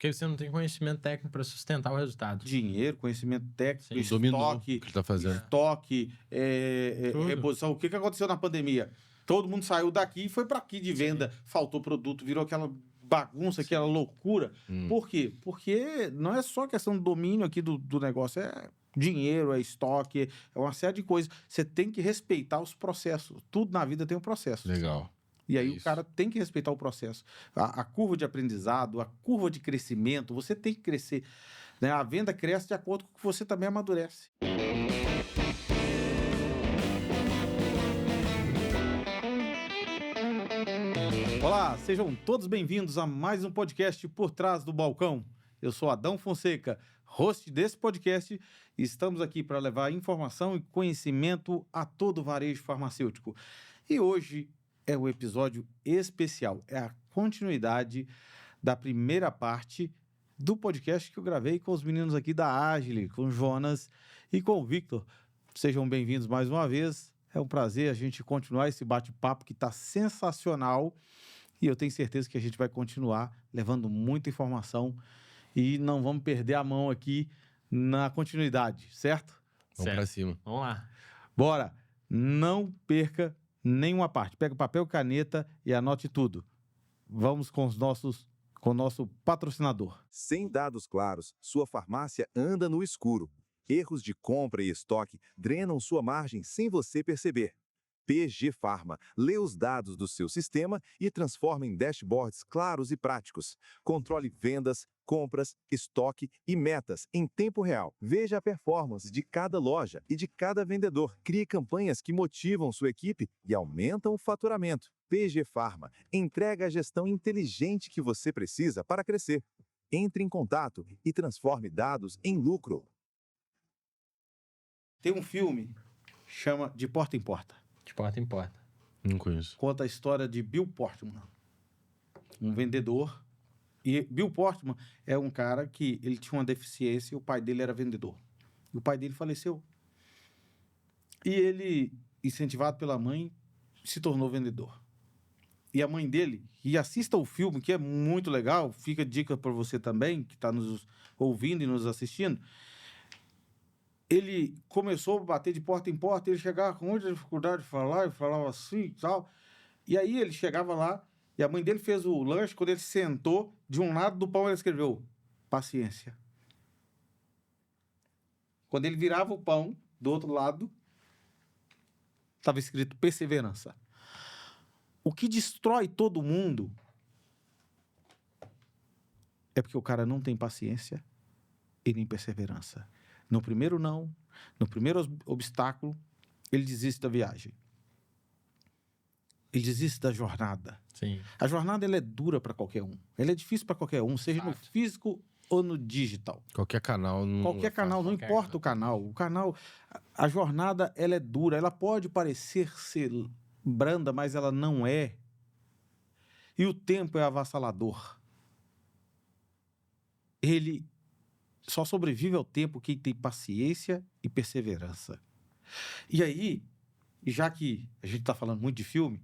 Porque você não tem conhecimento técnico para sustentar o resultado. Dinheiro, conhecimento técnico, Sim, dominou o que ele tá fazendo. estoque, Tudo. reposição. O que aconteceu na pandemia? Todo mundo saiu daqui e foi para aqui de venda. Faltou produto, virou aquela bagunça, aquela loucura. Por quê? Porque não é só questão do domínio aqui do negócio, é dinheiro, é estoque, é uma série de coisas. Você tem que respeitar os processos. Tudo na vida tem um processo. Legal. E aí o Isso. cara tem que respeitar o processo. A curva de aprendizado, a curva de crescimento, você tem que crescer. Né? A venda cresce de acordo com que você também amadurece. Olá, sejam todos bem-vindos a mais um podcast Por Trás do Balcão. Eu sou Adão Fonseca, host desse podcast, e estamos aqui para levar informação e conhecimento a todo o varejo farmacêutico. E hoje é o episódio especial, é a continuidade da primeira parte do podcast que eu gravei com os meninos aqui da Agile, com o Jonas e com o Victor. Sejam bem-vindos mais uma vez. É um prazer a gente continuar esse bate-papo que está sensacional e eu tenho certeza que a gente vai continuar levando muita informação e não vamos perder a mão aqui na continuidade, certo? Vamos pra cima. Vamos lá. Bora! Não perca nenhuma parte. Pega papel e caneta e anote tudo. Vamos com o nosso patrocinador. Sem dados claros, sua farmácia anda no escuro. Erros de compra e estoque drenam sua margem sem você perceber. PG Pharma lê os dados do seu sistema e transforma em dashboards claros e práticos. Controle vendas, compras, estoque e metas em tempo real. Veja a performance de cada loja e de cada vendedor. Crie campanhas que motivam sua equipe e aumentam o faturamento. PG Pharma entrega a gestão inteligente que você precisa para crescer. Entre em contato e transforme dados em lucro. Tem um filme, chama De Porta em Porta. De porta em porta. Não conheço. Conta a história de Bill Portman, um vendedor. E Bill Portman é um cara que ele tinha uma deficiência e o pai dele era vendedor. E o pai dele faleceu. E ele, incentivado pela mãe, se tornou vendedor. E a mãe dele, e assista o filme, que é muito legal, fica dica para você também, que está nos ouvindo e nos assistindo. Ele começou a bater de porta em porta, ele chegava com muita dificuldade de falar, ele falava assim e tal. E aí ele chegava lá, e a mãe dele fez o lanche, quando ele sentou, de um lado do pão ele escreveu, paciência. Quando ele virava o pão, do outro lado, estava escrito perseverança. O que destrói todo mundo é porque o cara não tem paciência e nem perseverança. No primeiro não, no primeiro obstáculo, ele desiste da viagem. Ele desiste da jornada. Sim. A jornada ela é dura para qualquer um. Ela é difícil para qualquer um, seja no físico ou no digital. Qualquer canal. Não Qualquer canal, não qualquer importa o canal. O canal, a jornada ela é dura. Ela pode parecer ser branda, mas ela não é. E o tempo é avassalador. Ele só sobrevive ao tempo quem tem paciência e perseverança. E aí, já que a gente está falando muito de filme,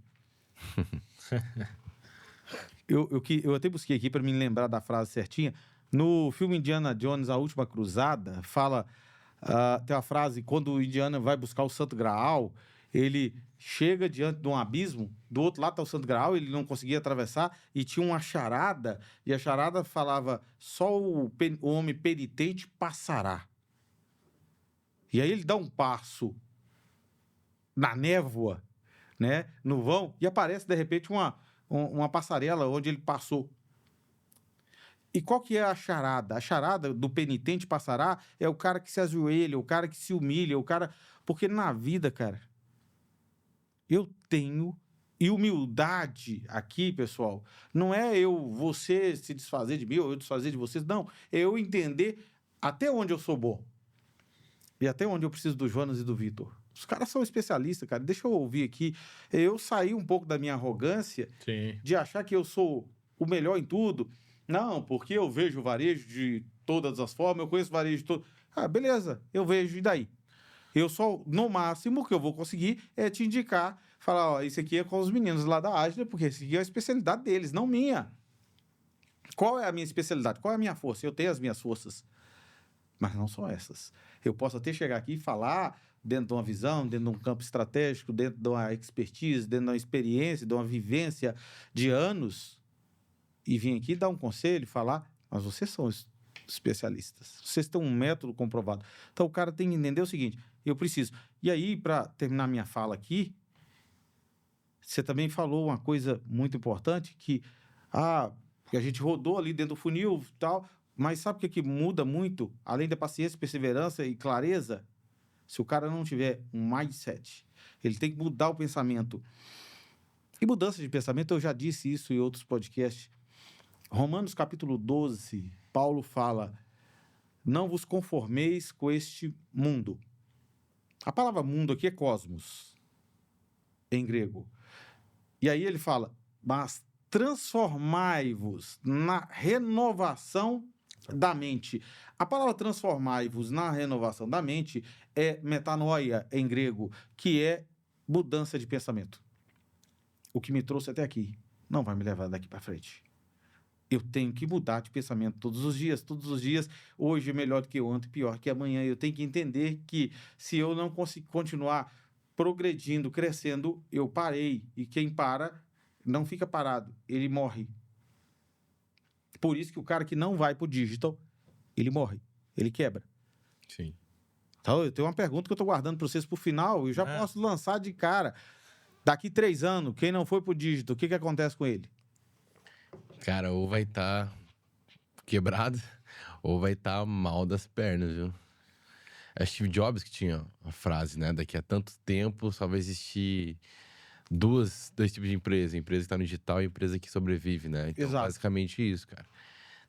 eu até busquei aqui para me lembrar da frase certinha. No filme Indiana Jones, A Última Cruzada, fala, tem uma frase, quando o Indiana vai buscar o Santo Graal, ele chega diante de um abismo, do outro lado está o Santo Graal, ele não conseguia atravessar, e tinha uma charada, e a charada falava, só o homem penitente passará. E aí ele dá um passo na névoa, né, no vão, e aparece, de repente, uma passarela onde ele passou. E qual que é a charada? A charada do penitente passará é o cara que se ajoelha, o cara que se humilha, o cara... Porque na vida, cara, eu tenho... E humildade aqui, pessoal, não é você se desfazer de mim ou eu desfazer de vocês, não. É eu entender até onde eu sou bom. E até onde eu preciso do Jonas e do Vitor. Os caras são especialistas, cara. Deixa eu ouvir aqui. Eu saí um pouco da minha arrogância Sim. de achar que eu sou o melhor em tudo. Não, porque eu vejo varejo de todas as formas, eu conheço varejo de todo. Ah, beleza, eu vejo, e daí? Eu só, no máximo, o que eu vou conseguir é te indicar, falar, ó, isso aqui é com os meninos lá da Agile, porque isso aqui é a especialidade deles, não minha. Qual é a minha especialidade? Qual é a minha força? Eu tenho as minhas forças, mas não só essas. Eu posso até chegar aqui e falar dentro de uma visão, dentro de um campo estratégico, dentro de uma expertise, dentro de uma experiência, de uma vivência de anos, e vir aqui dar um conselho, falar, mas vocês são especialistas. Vocês têm um método comprovado. Então, o cara tem que entender o seguinte, eu preciso. E aí, para terminar minha fala aqui, você também falou uma coisa muito importante, que a gente rodou ali dentro do funil e tal, mas sabe o que muda muito? Além da paciência, perseverança e clareza, se o cara não tiver um mindset, ele tem que mudar o pensamento. E mudança de pensamento, eu já disse isso em outros podcasts. Romanos capítulo 12, Paulo fala, não vos conformeis com este mundo. A palavra mundo aqui é cosmos, em grego. E aí ele fala, mas transformai-vos na renovação da mente. A palavra transformai-vos na renovação da mente é metanoia, em grego, que é mudança de pensamento. O que me trouxe até aqui não vai me levar daqui para frente. Eu tenho que mudar de pensamento todos os dias. Todos os dias, hoje é melhor do que ontem, pior que amanhã. Eu tenho que entender que se eu não conseguir continuar progredindo, crescendo, eu parei. E quem para, não fica parado, ele morre. Por isso que o cara que não vai pro digital, ele morre, ele quebra. Sim. Então, eu tenho uma pergunta que eu estou guardando para vocês para o final, eu já posso lançar de cara. Daqui 3 anos, quem não foi pro digital, o que acontece com ele? Cara, ou vai estar quebrado, ou vai estar mal das pernas, viu? É Steve Jobs que tinha a frase, né? Daqui a tanto tempo só vai existir dois tipos de empresa. Empresa que tá no digital e empresa que sobrevive, né? Então, Exato. basicamente isso, cara.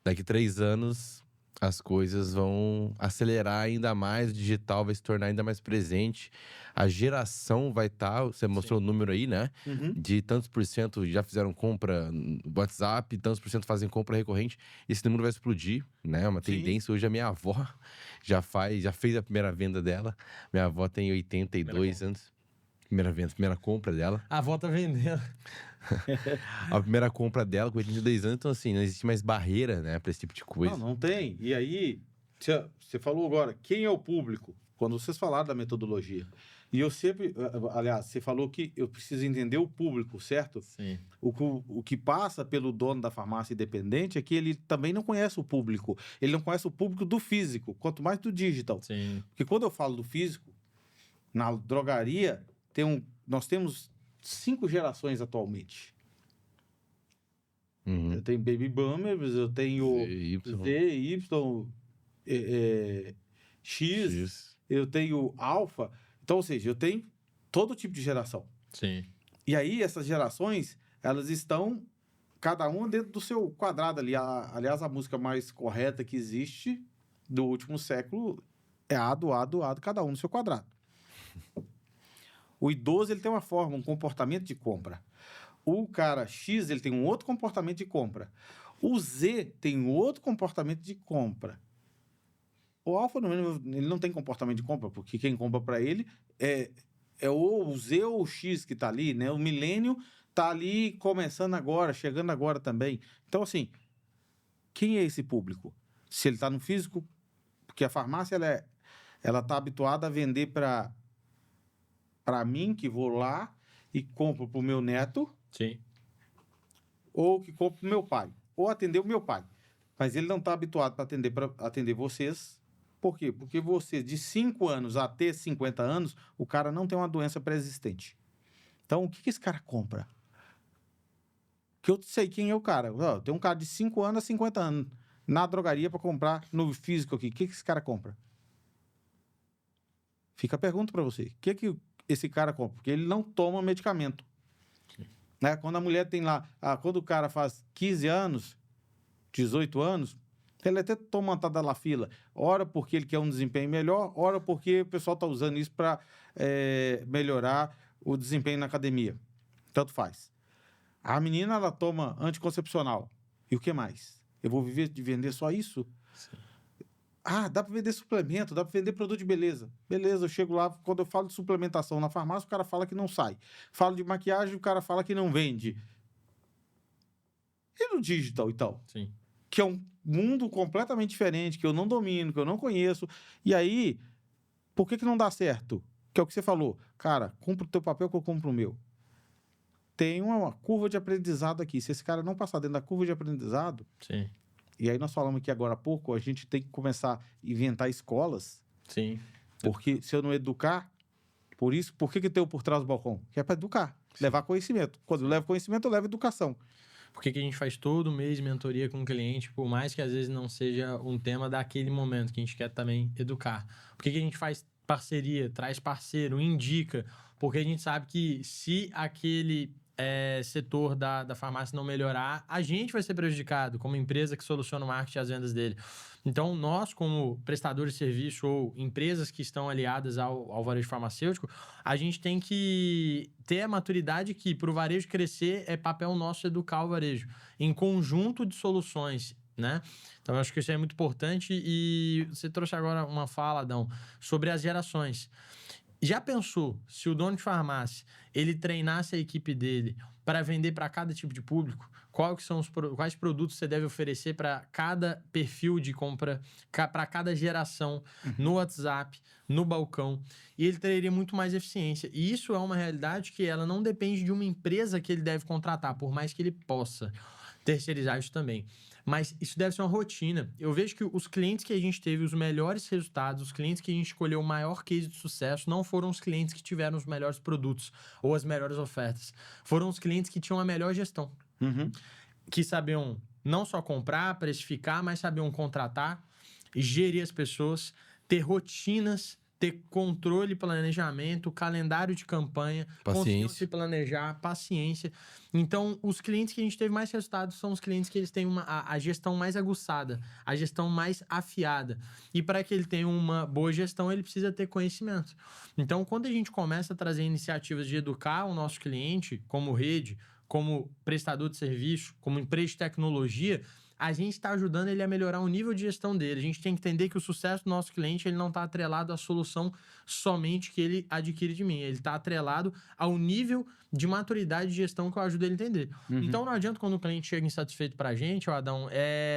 Daqui 3 anos, as coisas vão acelerar ainda mais, o digital vai se tornar ainda mais presente. A geração vai estar, você mostrou o número aí, né? De tantos por cento já fizeram compra no WhatsApp, tantos por cento fazem compra recorrente. Esse número vai explodir, né? Uma tendência. Hoje a minha avó já fez a primeira venda dela. Minha avó tem 82 anos. Primeira compra dela. A avó tá vendendo. A primeira compra dela com 82 anos. Então, assim, não existe mais barreira, né? Pra esse tipo de coisa. Não tem. E aí, você falou agora, quem é o público? Quando vocês falaram da metodologia. E eu sempre, aliás, você falou que eu preciso entender o público, certo? Sim. O que passa pelo dono da farmácia independente é que ele também não conhece o público. Ele não conhece o público do físico, quanto mais do digital. Sim. Porque quando eu falo do físico, na drogaria, nós temos 5 gerações atualmente. Eu tenho Baby Boomers, eu tenho Z, Y, X, eu tenho Alpha. Então, ou seja, eu tenho todo tipo de geração. Sim. E aí, essas gerações, elas estão, cada uma dentro do seu quadrado ali. Aliás, a música mais correta que existe do último século é Ado, cada um no seu quadrado. O idoso, ele tem uma forma, um comportamento de compra. O cara X, ele tem um outro comportamento de compra. O Z tem um outro comportamento de compra. O Alfa, ele não tem comportamento de compra, porque quem compra para ele é ou o Z ou o X que está ali, né? O milênio está ali começando agora, chegando agora também. Então, assim, quem é esse público? Se ele está no físico, porque a farmácia, ela está habituada a vender para mim, que vou lá e compro para o meu neto, Sim. ou que compro para o meu pai, ou atender o meu pai. Mas ele não está habituado para atender vocês. Por quê? Porque você, de 5 anos até 50 anos, o cara não tem uma doença pré-existente. Então, o que esse cara compra? Que eu sei quem é o cara. Tem um cara de 5 anos a 50 anos na drogaria para comprar no físico aqui. O que esse cara compra? Fica a pergunta para você. O que esse cara compra? Porque ele não toma medicamento. Né? Quando a mulher tem lá... quando o cara faz 15 anos, 18 anos... Ele até toma uma tadalafila, ora porque ele quer um desempenho melhor, ora porque o pessoal está usando isso para melhorar o desempenho na academia. Tanto faz. A menina, ela toma anticoncepcional. E o que mais? Eu vou viver de vender só isso? Sim. Dá para vender suplemento, dá para vender produto de beleza. Beleza, eu chego lá, quando eu falo de suplementação na farmácia, o cara fala que não sai. Falo de maquiagem, o cara fala que não vende. E no digital, então? Sim. que é um mundo completamente diferente, que eu não domino, que eu não conheço. E aí, por que não dá certo? Que é o que você falou. Cara, cumpre o teu papel que eu cumpro o meu. Tem uma curva de aprendizado aqui. Se esse cara não passar dentro da curva de aprendizado, Sim, e aí nós falamos aqui agora há pouco, a gente tem que começar a inventar escolas, sim. porque se eu não educar, por que tem o por trás do balcão? Que é para educar, levar conhecimento. Quando eu levo conhecimento, eu levo educação. Por que a gente faz todo mês mentoria com o cliente, por mais que às vezes não seja um tema daquele momento, que a gente quer também educar? Por que a gente faz parceria, traz parceiro, indica? Porque a gente sabe que se aquele setor da farmácia não melhorar, a gente vai ser prejudicado como empresa que soluciona o marketing e as vendas dele. Então, nós, como prestadores de serviço ou empresas que estão aliadas ao varejo farmacêutico, a gente tem que ter a maturidade que, para o varejo crescer, é papel nosso educar o varejo em conjunto de soluções, né? Então, eu acho que isso é muito importante. E você trouxe agora uma fala, Adão, sobre as gerações. Já pensou se o dono de farmácia ele treinasse a equipe dele para vender para cada tipo de público? Quais produtos você deve oferecer para cada perfil de compra, para cada geração, no WhatsApp, no balcão? E ele teria muito mais eficiência. E isso é uma realidade que ela não depende de uma empresa que ele deve contratar, por mais que ele possa terceirizar isso também. Mas isso deve ser uma rotina. Eu vejo que os clientes que a gente teve os melhores resultados, os clientes que a gente escolheu o maior case de sucesso, não foram os clientes que tiveram os melhores produtos ou as melhores ofertas. Foram os clientes que tinham a melhor gestão. Que sabiam não só comprar, precificar, mas sabiam contratar, gerir as pessoas, ter rotinas, ter controle, planejamento, calendário de campanha, conseguiam se planejar, paciência. Então, os clientes que a gente teve mais resultados são os clientes que eles têm a gestão mais aguçada, a gestão mais afiada. E para que ele tenha uma boa gestão, ele precisa ter conhecimento. Então, quando a gente começa a trazer iniciativas de educar o nosso cliente, como rede, como prestador de serviço, como empresa de tecnologia, a gente está ajudando ele a melhorar o nível de gestão dele. A gente tem que entender que o sucesso do nosso cliente ele não está atrelado à solução somente que ele adquire de mim. Ele está atrelado ao nível de maturidade de gestão que eu ajudo ele a entender. Então, não adianta quando o cliente chega insatisfeito para a gente, Adão,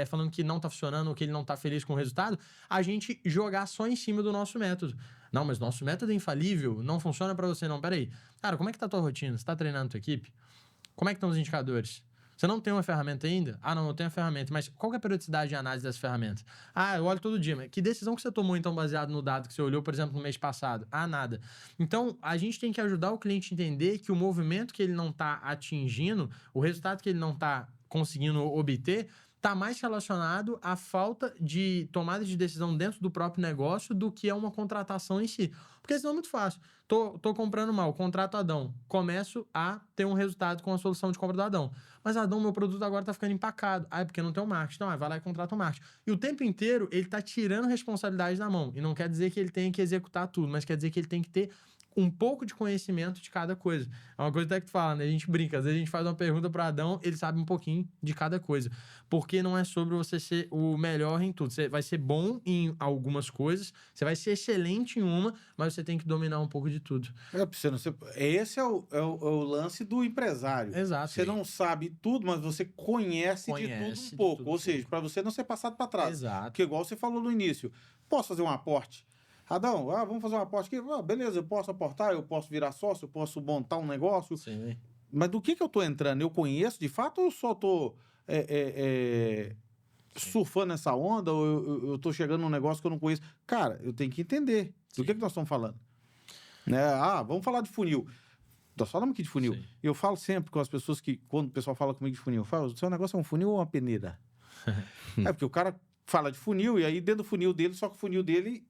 falando que não está funcionando ou que ele não está feliz com o resultado, a gente jogar só em cima do nosso método. Não, mas nosso método é infalível, não funciona para você não. Peraí, cara, como é que tá a tua rotina? Você está treinando a tua equipe? Como é que estão os indicadores? Você não tem uma ferramenta ainda? Ah, não, eu tenho a ferramenta. Mas qual que é a periodicidade de análise dessa ferramenta? Ah, eu olho todo dia. Mas que decisão que você tomou, então, baseado no dado que você olhou, por exemplo, no mês passado? Ah, nada. Então, a gente tem que ajudar o cliente a entender que o movimento que ele não está atingindo, o resultado que ele não está conseguindo obter, está mais relacionado à falta de tomada de decisão dentro do próprio negócio do que a uma contratação em si. Porque senão é muito fácil. Tô comprando mal, contrato Adão. Começo a ter um resultado com a solução de compra do Adão. Mas, Adão, meu produto agora tá ficando empacado. Ah, é porque não tem o marketing. Então, vai lá e contrata o marketing. E o tempo inteiro, ele tá tirando responsabilidade da mão. E não quer dizer que ele tenha que executar tudo, mas quer dizer que ele tem que ter um pouco de conhecimento de cada coisa. É uma coisa até que tu fala, né? A gente brinca. Às vezes a gente faz uma pergunta para Adão, ele sabe um pouquinho de cada coisa. Porque não é sobre você ser o melhor em tudo. Você vai ser bom em algumas coisas, você vai ser excelente em uma, mas você tem que dominar um pouco de tudo. Esse é o lance do empresário. Exato. Você não sabe tudo, mas você conhece de tudo um pouco. Ou seja, para você não ser passado para trás. Exato. Porque igual você falou no início, posso fazer um aporte? Adão, vamos fazer um aporte aqui? Beleza, eu posso aportar, eu posso virar sócio, eu posso montar um negócio. Sim. Mas do que eu tô entrando? Eu conheço de fato ou eu só tô surfando nessa onda ou eu tô chegando num negócio que eu não conheço? Cara, eu tenho que entender do que nós estamos falando. Né? Vamos falar de funil. Nós falamos aqui de funil. Sim. Eu falo sempre com as pessoas que, quando o pessoal fala comigo de funil, eu falo, o seu negócio é um funil ou uma peneira? Porque o cara fala de funil e aí dentro do funil dele, só que o funil dele...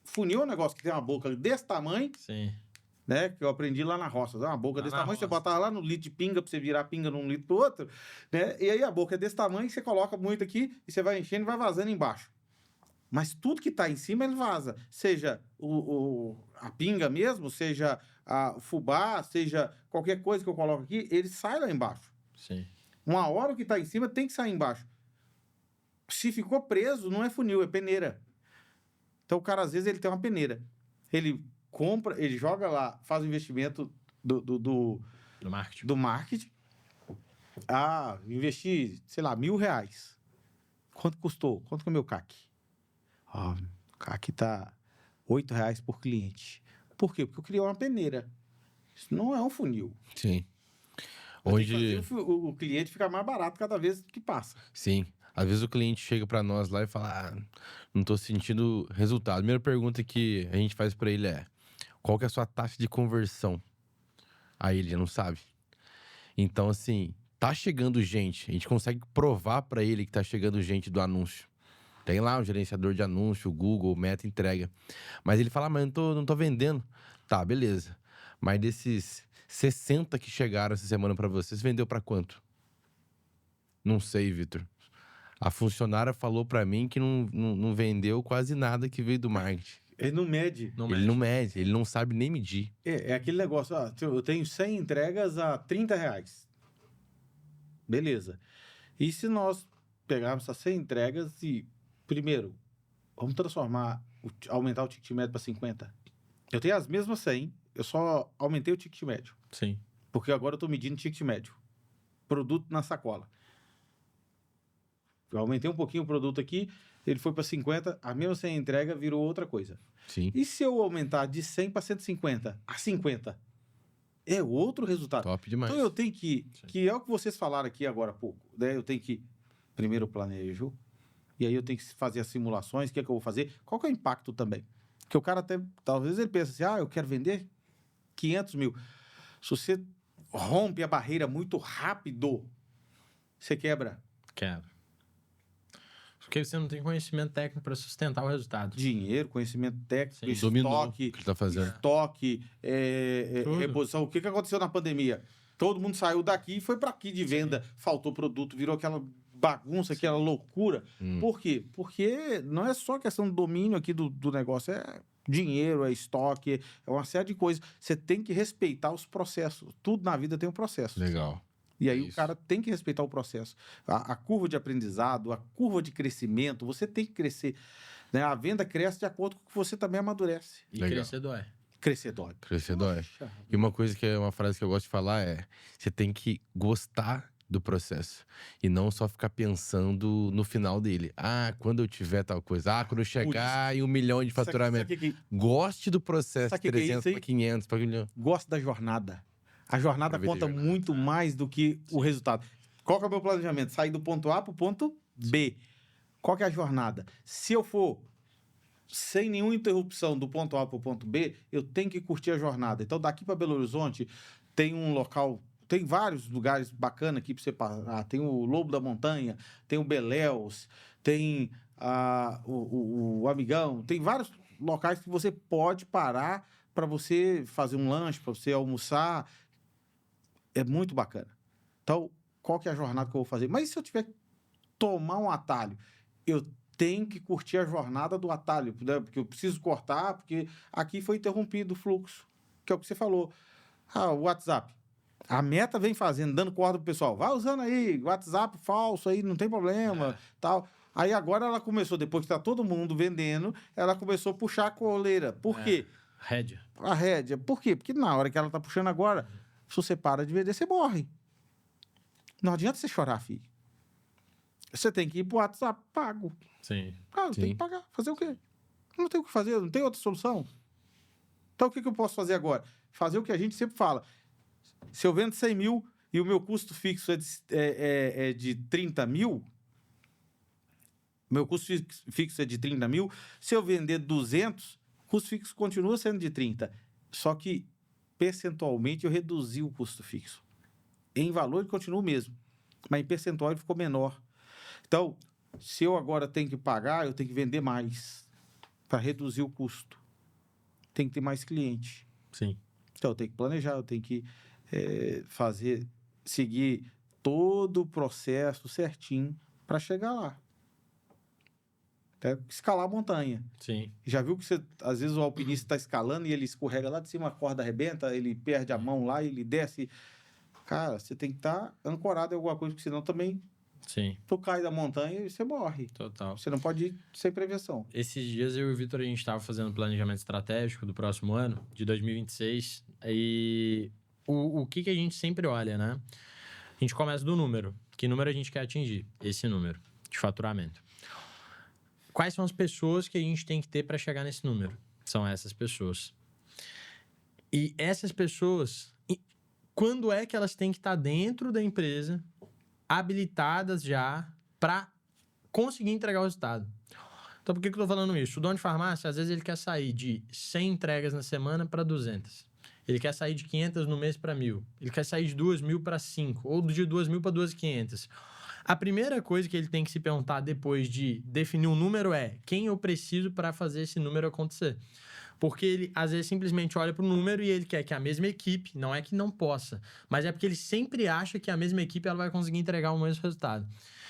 Funil é um negócio que tem uma boca desse tamanho, Sim. né? Que eu aprendi lá na roça. Uma boca desse tamanho, você botava lá no litro de pinga pra você virar pinga de um litro pro outro, né? E aí a boca é desse tamanho, você coloca muito aqui e você vai enchendo e vai vazando embaixo. Mas tudo que tá em cima, ele vaza. Seja a pinga mesmo, seja o fubá, seja qualquer coisa que eu coloco aqui, ele sai lá embaixo. Sim. Uma hora o que tá em cima tem que sair embaixo. Se ficou preso, não é funil, é peneira. Então, o cara, às vezes, ele tem uma peneira. Ele compra, ele joga lá, faz o investimento do marketing. Do marketing. Investir, sei lá, R$1.000. Quanto custou? Quanto que é o meu CAC? Ó, o CAC tá R$8 por cliente. Por quê? Porque eu criei uma peneira. Isso não é um funil. Sim. Eu tenho Onde... que fazer o cliente ficar mais barato cada vez que passa. Sim. Às vezes o cliente chega pra nós lá e fala, não tô sentindo resultado. A primeira pergunta que a gente faz pra ele é, qual que é a sua taxa de conversão? Aí ele já não sabe. Então, assim, tá chegando gente, a gente consegue provar pra ele que tá chegando gente do anúncio. Tem lá um gerenciador de anúncio, o Google, o Meta entrega. Mas ele fala, mas não tô vendendo. Tá, beleza. Mas desses 60 que chegaram essa semana pra você vendeu pra quanto? Não sei, Vitor. A funcionária falou pra mim que não vendeu quase nada que veio do marketing. Ele não mede. Ele não mede, ele não sabe nem medir. É aquele negócio, eu tenho 100 entregas a R$30. Beleza. E se nós pegarmos essas 100 entregas e, primeiro, vamos aumentar o ticket médio para 50? Eu tenho as mesmas 100, eu só aumentei o ticket médio. Sim. Porque agora eu estou medindo ticket médio. Produto na sacola. Eu aumentei um pouquinho o produto aqui, ele foi para 50, a mesma 100 entrega virou outra coisa. Sim. E se eu aumentar de 100 para 150 a 50? É outro resultado. Top demais. Então eu tenho que é o que vocês falaram aqui agora há pouco, né? Eu tenho que, primeiro eu planejo, e aí eu tenho que fazer as simulações, o que é que eu vou fazer, qual que é o impacto também. Porque o cara até, talvez ele pense assim, eu quero vender 500 mil. Se você rompe a barreira muito rápido, você quebra Quero. Porque você não tem conhecimento técnico para sustentar o resultado. dinheiro, conhecimento técnico, Sim, dominou o estoque, que ele tá fazendo. Tudo. reposição. O que aconteceu na pandemia? Todo mundo saiu daqui e foi para aqui de venda. Faltou produto, virou aquela bagunça, aquela loucura. Por quê? Porque não é só questão do domínio aqui do negócio, é dinheiro, é estoque, é uma série de coisas. Você tem que respeitar os processos. Tudo na vida tem um processo. Legal. E aí Isso. o cara tem que respeitar o processo. A curva de aprendizado, a curva de crescimento, você tem que crescer. Né? A venda cresce de acordo com que você também amadurece. E Legal. crescer dói. Crescer dói. Crescer dói. Poxa. E uma coisa que é uma frase que eu gosto de falar é: você tem que gostar do processo e não só ficar pensando no final dele. Quando eu tiver tal coisa. Quando eu chegar em 1 milhão de faturamento. Sabe que Goste do processo. Sabe que é 300 isso aí? para 500 para 1 milhão. gosta da jornada. A jornada Aproveita conta a jornada. muito mais do que o resultado. Qual que é o meu planejamento? Sair do ponto A para o ponto B. Qual que é a jornada? Se eu for sem nenhuma interrupção do ponto A para o ponto B, eu tenho que curtir a jornada. Então, daqui para Belo Horizonte, tem um local, tem vários lugares bacanas aqui para você parar. Tem o Lobo da Montanha, tem o Beléus, tem o Amigão, tem vários locais que você pode parar para você fazer um lanche, para você almoçar. É muito bacana. Então, qual que é a jornada que eu vou fazer? Mas e se eu tiver que tomar um atalho? Eu tenho que curtir a jornada do atalho, né? Porque eu preciso cortar, porque aqui foi interrompido o fluxo, que é o que você falou. O WhatsApp. A Meta vem fazendo, dando corda pro pessoal. Vai usando aí, WhatsApp falso aí, não tem problema, tal. Aí agora ela começou, depois que tá todo mundo vendendo, ela começou a puxar a coleira. Por quê? Rédea. A rédea. Por quê? Porque na hora que ela tá puxando agora, se você para de vender, você morre. Não adianta você chorar, filho. Você tem que ir pro WhatsApp pago. Sim. Tem Sim. que pagar. Fazer o quê? Não tem o que fazer, não tem outra solução. Então, o que eu posso fazer agora? Fazer o que a gente sempre fala. Se eu vendo 100 mil e o meu custo fixo é de 30 mil, meu custo fixo é de 30 mil, se eu vender 200, o custo fixo continua sendo de 30. Só que, percentualmente, eu reduzi o custo fixo. Em valor, ele continua o mesmo. Mas em percentual, ele ficou menor. Então, se eu agora tenho que pagar, eu tenho que vender mais para reduzir o custo. Tem que ter mais cliente. Sim. Então, eu tenho que planejar, eu tenho que seguir todo o processo certinho para chegar lá. Até escalar a montanha. Sim. Já viu que você, às vezes o alpinista está escalando e ele escorrega lá de cima, a corda arrebenta, ele perde a mão lá, ele desce. Cara, você tem que estar ancorado em alguma coisa, porque senão também Sim. tu cai da montanha e você morre. Total. Você não pode ir sem prevenção. Esses dias eu e o Vitor, a gente estava fazendo planejamento estratégico do próximo ano, de 2026, e o que a gente sempre olha, né? A gente começa do número. Que número a gente quer atingir? Esse número de faturamento. Quais são as pessoas que a gente tem que ter para chegar nesse número? São essas pessoas. E essas pessoas, quando é que elas têm que estar dentro da empresa, habilitadas já para conseguir entregar o resultado? Então, por que eu estou falando isso? O dono de farmácia, às vezes, ele quer sair de 100 entregas na semana para 200. Ele quer sair de 500 no mês para 1.000. Ele quer sair de 2.000 para 5. Ou de 2.000 para 2.500. A primeira coisa que ele tem que se perguntar depois de definir um número é quem eu preciso para fazer esse número acontecer. Porque ele, às vezes, simplesmente olha para o número e ele quer que a mesma equipe, não é que não possa, mas é porque ele sempre acha que a mesma equipe ela vai conseguir entregar o mesmo resultado.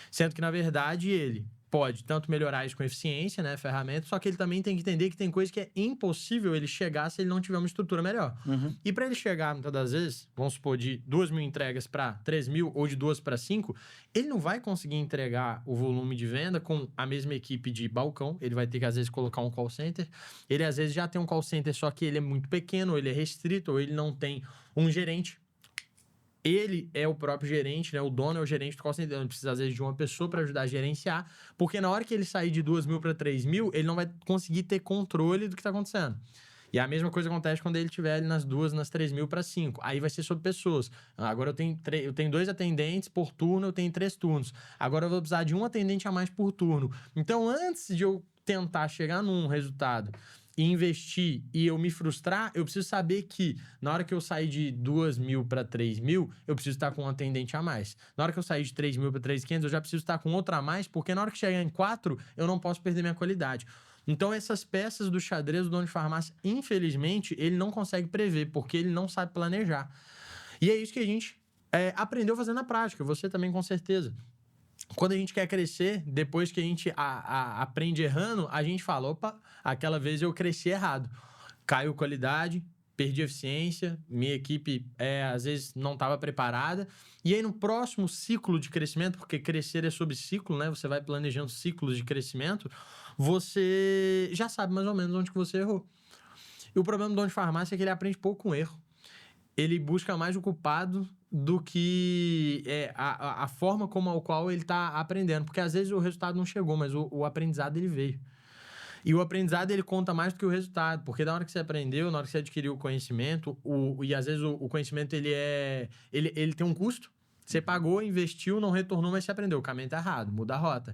Sendo que, na verdade, ele pode tanto melhorar isso com eficiência, né, ferramenta, só que ele também tem que entender que tem coisa que é impossível ele chegar se ele não tiver uma estrutura melhor. E para ele chegar, muitas das vezes, vamos supor, de 2.000 entregas para 3.000 ou de 2 para 5, ele não vai conseguir entregar o volume de venda com a mesma equipe de balcão, ele vai ter que, às vezes, colocar um call center. Ele, às vezes, já tem um call center, só que ele é muito pequeno, ou ele é restrito, ou ele não tem um gerente. Ele é o próprio gerente, né? O dono é o gerente do call center. Ele precisa, às vezes, de uma pessoa para ajudar a gerenciar, porque na hora que ele sair de 2.000 para 3.000, ele não vai conseguir ter controle do que está acontecendo. E a mesma coisa acontece quando ele estiver ali nas 3.000 para 5. Aí vai ser sobre pessoas. Agora eu tenho 2 atendentes por turno, eu tenho 3 turnos. Agora eu vou precisar de um atendente a mais por turno. Então, antes de eu tentar chegar num resultado e investir e eu me frustrar, eu preciso saber que na hora que eu sair de 2.000 para 3.000, eu preciso estar com um atendente a mais. Na hora que eu sair de 3.000 para 3.500, eu já preciso estar com outra a mais, porque na hora que chegar em 4, eu não posso perder minha qualidade. Então, essas peças do xadrez do dono de farmácia, infelizmente, ele não consegue prever, porque ele não sabe planejar. E é isso que a gente aprendeu fazendo na prática, você também com certeza. Quando a gente quer crescer, depois que a gente aprende errando, a gente fala, opa, aquela vez eu cresci errado. Caiu qualidade, perdi eficiência, minha equipe, às vezes, não estava preparada. E aí, no próximo ciclo de crescimento, porque crescer é sobre ciclo, né? Você vai planejando ciclos de crescimento, você já sabe mais ou menos onde que você errou. E o problema do dono de farmácia é que ele aprende pouco com erro. Ele busca mais o culpado do que a forma como ao qual ele está aprendendo. Porque, às vezes, o resultado não chegou, mas o aprendizado ele veio. E o aprendizado, ele conta mais do que o resultado. Porque na hora que você aprendeu, na hora que você adquiriu o conhecimento, e às vezes o conhecimento, ele tem um custo. Você pagou, investiu, não retornou, mas você aprendeu. O caminho está errado, muda a rota.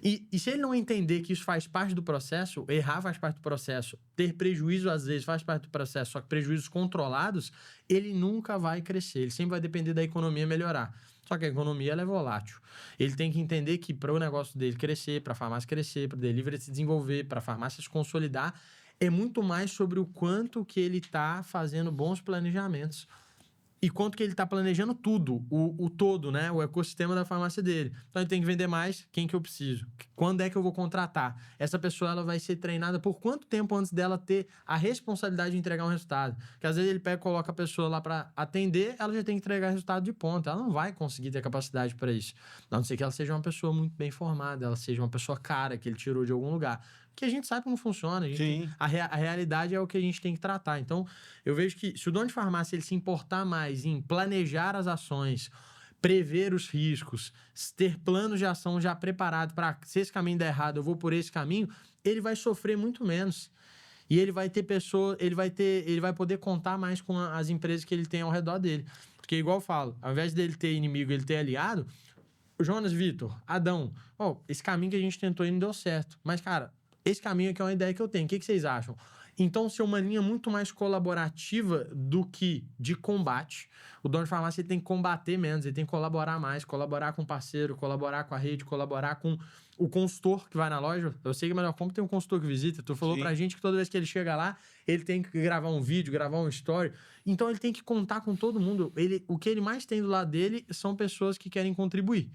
E se ele não entender que isso faz parte do processo, errar faz parte do processo, ter prejuízo às vezes faz parte do processo, só que prejuízos controlados, ele nunca vai crescer, ele sempre vai depender da economia melhorar. Só que a economia ela é volátil. Ele tem que entender que para o negócio dele crescer, para a farmácia crescer, para o delivery se desenvolver, para a farmácia se consolidar, é muito mais sobre o quanto que ele está fazendo bons planejamentos. E quanto que ele está planejando tudo, o todo, né? O ecossistema da farmácia dele. Então, ele tem que vender mais, quem que eu preciso? Quando é que eu vou contratar? Essa pessoa, ela vai ser treinada por quanto tempo antes dela ter a responsabilidade de entregar um resultado? Porque, às vezes, ele pega e coloca a pessoa lá para atender, ela já tem que entregar resultado de ponta. Ela não vai conseguir ter capacidade para isso. A não ser que ela seja uma pessoa muito bem formada, ela seja uma pessoa cara, que ele tirou de algum lugar. Que a gente sabe como funciona. A realidade é o que a gente tem que tratar. Então, eu vejo que se o dono de farmácia ele se importar mais em planejar as ações, prever os riscos, ter planos de ação já preparados para, se esse caminho der errado, eu vou por esse caminho, ele vai sofrer muito menos. E ele vai ter pessoas, ele vai poder contar mais com as empresas que ele tem ao redor dele. Porque, igual eu falo, ao invés dele ter inimigo, ele ter aliado, Jonas, Vitor, Adão, esse caminho que a gente tentou e não deu certo. Mas, cara, esse caminho aqui é uma ideia que eu tenho. O que vocês acham? Então, ser uma linha muito mais colaborativa do que de combate. O dono de farmácia ele tem que combater menos, ele tem que colaborar mais, colaborar com o parceiro, colaborar com a rede, colaborar com o consultor que vai na loja. Eu sei que a Melhor Compra tem um consultor que visita. Tu falou pra gente que toda vez que ele chega lá, ele tem que gravar um vídeo, gravar um story. Então, ele tem que contar com todo mundo. O que ele mais tem do lado dele são pessoas que querem contribuir.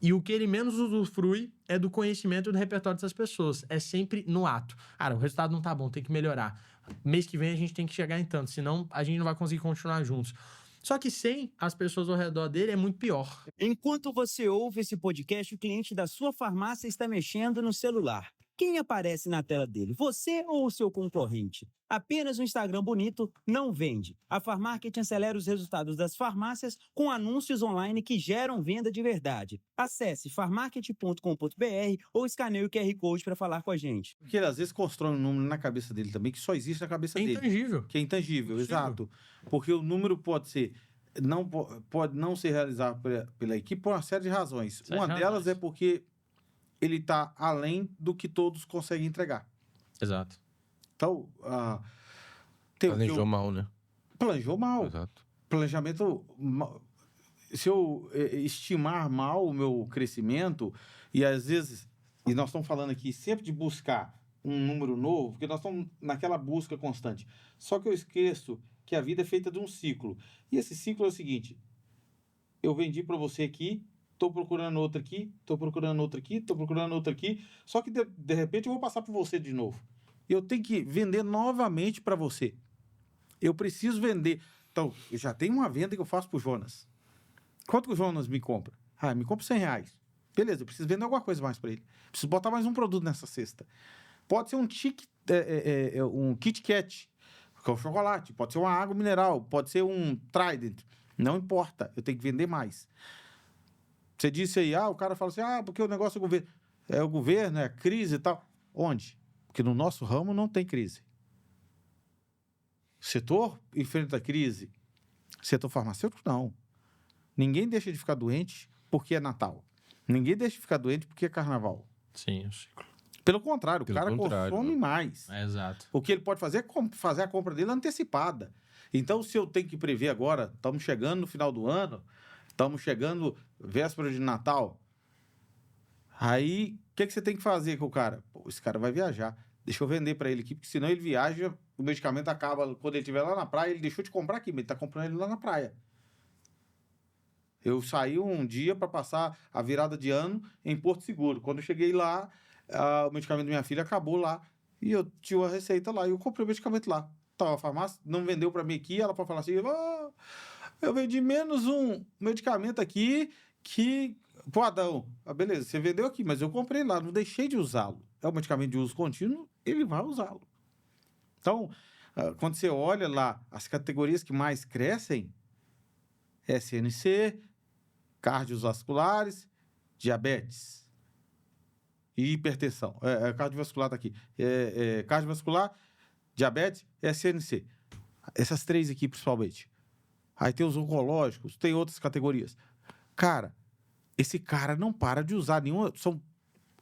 E o que ele menos usufrui é do conhecimento e do repertório dessas pessoas. É sempre no ato. Cara, o resultado não tá bom, tem que melhorar. Mês que vem a gente tem que chegar em tanto, senão a gente não vai conseguir continuar juntos. Só que sem as pessoas ao redor dele é muito pior. Enquanto você ouve esse podcast, o cliente da sua farmácia está mexendo no celular. quem aparece na tela dele, você ou o seu concorrente? Apenas um Instagram bonito não vende. A Farmarket acelera os resultados das farmácias com anúncios online que geram venda de verdade. Acesse farmarket.com.br ou escaneie o QR Code para falar com a gente. Porque ele às vezes constrói um número na cabeça dele também que só existe na cabeça É dele. intangível. Que é intangível, Impossível. exato. Porque o número pode ser. Pode não ser realizado pela equipe por uma série de razões. Série Uma de delas razões. é porque ele está além do que todos conseguem entregar. Exato. Então, tem o que Planejou mal, né? planejou mal. Exato. Planejamento. Se eu estimar mal o meu crescimento, e às vezes. E nós estamos falando aqui sempre de buscar um número novo, porque nós estamos naquela busca constante. Só que eu esqueço que a vida é feita de um ciclo. E esse ciclo é o seguinte: eu vendi para você aqui, estou procurando outra aqui, estou procurando outra aqui, estou procurando outra aqui, só que de repente eu vou passar por você de novo. Eu tenho que vender novamente para você. Eu preciso vender. Então, eu já tenho uma venda que eu faço para o Jonas. Quanto que o Jonas me compra? Me compra R$100. Beleza, eu preciso vender alguma coisa mais para ele. Preciso botar mais um produto nessa cesta. Pode ser um Kit Kat, que é um chocolate. Pode ser uma água mineral. Pode ser um Trident. Não importa, eu tenho que vender mais. Você disse aí, o cara fala assim, porque o negócio é o governo, é a crise e tal. Onde? Porque no nosso ramo não tem crise. O setor enfrenta crise. Setor farmacêutico, não. Ninguém deixa de ficar doente porque é Natal. Ninguém deixa de ficar doente porque é Carnaval. Sim, o ciclo. Pelo contrário, Pelo o cara contrário, consome né? mais. É exato. O que ele pode fazer é fazer a compra dele antecipada. Então, se eu tenho que prever agora, estamos chegando no final do ano, estamos chegando véspera de Natal, aí o que você tem que fazer com o cara? Esse cara vai viajar. Deixa eu vender para ele aqui, porque senão ele viaja, o medicamento acaba quando ele estiver lá na praia, ele deixou de comprar aqui, mas ele está comprando ele lá na praia. Eu saí um dia para passar a virada de ano em Porto Seguro. Quando eu cheguei lá, o medicamento da minha filha acabou lá e eu tinha uma receita lá e eu comprei o medicamento lá. Então, a farmácia não vendeu para mim aqui, ela pode falar assim, eu vendi menos um medicamento aqui que... Pô, Adão, beleza, você vendeu aqui, mas eu comprei lá, não deixei de usá-lo. É um medicamento de uso contínuo, ele vai usá-lo. Então, quando você olha lá, as categorias que mais crescem é CNC, cardiovasculares, diabetes e hipertensão. Cardiovascular está aqui. Cardiovascular, diabetes e CNC. Essas três aqui, principalmente. Aí tem os oncológicos, tem outras categorias. Cara, esse cara não para de usar nenhum... São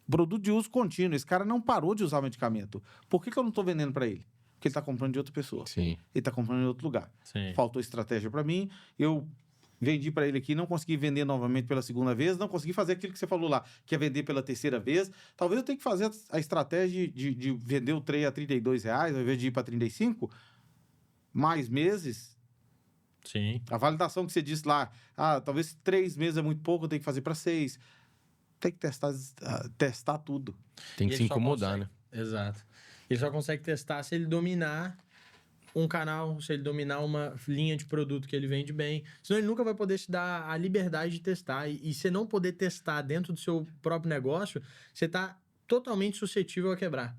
produtos de uso contínuo. Esse cara não parou de usar o medicamento. Por que eu não estou vendendo para ele? Porque ele está comprando de outra pessoa. Sim. Ele está comprando em outro lugar. Sim. Faltou estratégia para mim. Eu vendi para ele aqui, não consegui vender novamente pela segunda vez, não consegui fazer aquilo que você falou lá, que é vender pela terceira vez. Talvez eu tenha que fazer a estratégia de vender o trem a R$32, ao invés de ir para 35, mais meses. Sim. A validação que você disse lá, talvez 3 meses é muito pouco, eu tenho que fazer para 6. Tem que testar tudo. Tem E que ele se só incomodar, consegue- né? Exato. Ele só consegue testar se ele dominar um canal, se ele dominar uma linha de produto que ele vende bem. Senão ele nunca vai poder te dar a liberdade de testar. E se não poder testar dentro do seu próprio negócio, você está totalmente suscetível a quebrar.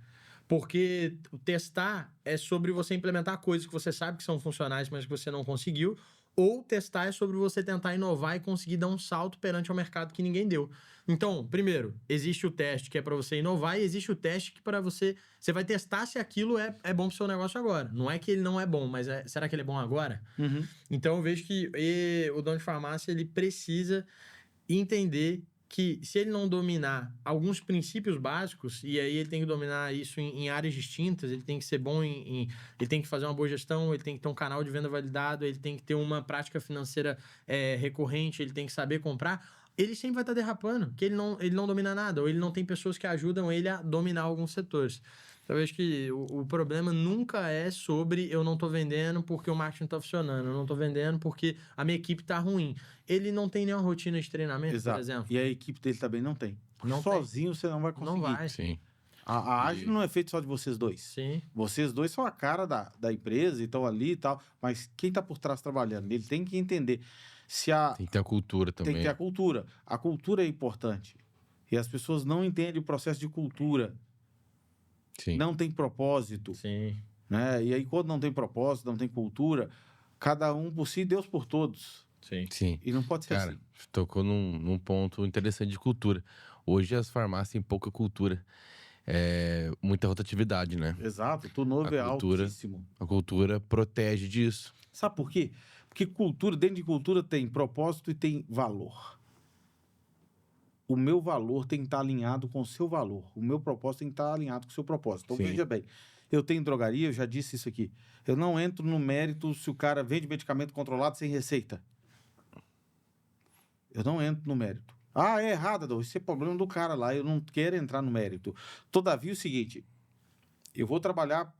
Porque o testar é sobre você implementar coisas que você sabe que são funcionais, mas que você não conseguiu. Ou testar é sobre você tentar inovar e conseguir dar um salto perante ao mercado que ninguém deu. Então, primeiro, existe o teste que é para você inovar e existe o teste que para você vai testar se aquilo é bom para o seu negócio agora. Não é que ele não é bom, mas será que ele é bom agora? Então, eu vejo que o dono de farmácia ele precisa entender que se ele não dominar alguns princípios básicos, e aí ele tem que dominar isso em áreas distintas, ele tem que ser bom ele tem que fazer uma boa gestão, ele tem que ter um canal de venda validado, ele tem que ter uma prática financeira recorrente, ele tem que saber comprar, ele sempre vai estar derrapando, porque ele não domina nada, ou ele não tem pessoas que ajudam ele a dominar alguns setores. Então, eu vejo que o problema nunca é sobre eu não estou vendendo porque o marketing não está funcionando, eu não estou vendendo porque a minha equipe está ruim. Ele não tem nenhuma rotina de treinamento, Exato. por exemplo. E a equipe dele também não tem. Não Sozinho você não vai conseguir. Não vai. Sim. A Ágil não é feita só de vocês dois. Sim. Vocês dois são a cara da empresa e estão ali e tal, mas quem está por trás trabalhando? Ele tem que entender Tem que ter a cultura também. tem que ter a cultura. A cultura é importante. E as pessoas não entendem o processo de cultura. Sim. não tem propósito, Sim. né? E aí, quando não tem propósito, não tem cultura, cada um por si, Deus por todos. Sim. Sim. E não pode ser Cara, assim. tocou num ponto interessante de cultura. Hoje as farmácias têm pouca cultura. Muita rotatividade, né? Exato, o turnover é cultura- altíssimo. A cultura protege disso. Sabe por quê? Porque cultura, dentro de cultura tem propósito e tem valor. O meu valor tem que estar alinhado com o seu valor. O meu propósito tem que estar alinhado com o seu propósito. Então, Sim. veja bem, eu tenho drogaria, eu já disse isso aqui. Eu não entro no mérito se o cara vende medicamento controlado sem receita. Eu não entro no mérito. Ah, é errado, Adolfo. Isso é problema do cara lá. Eu não quero entrar no mérito. Todavia, é o seguinte, eu vou trabalhar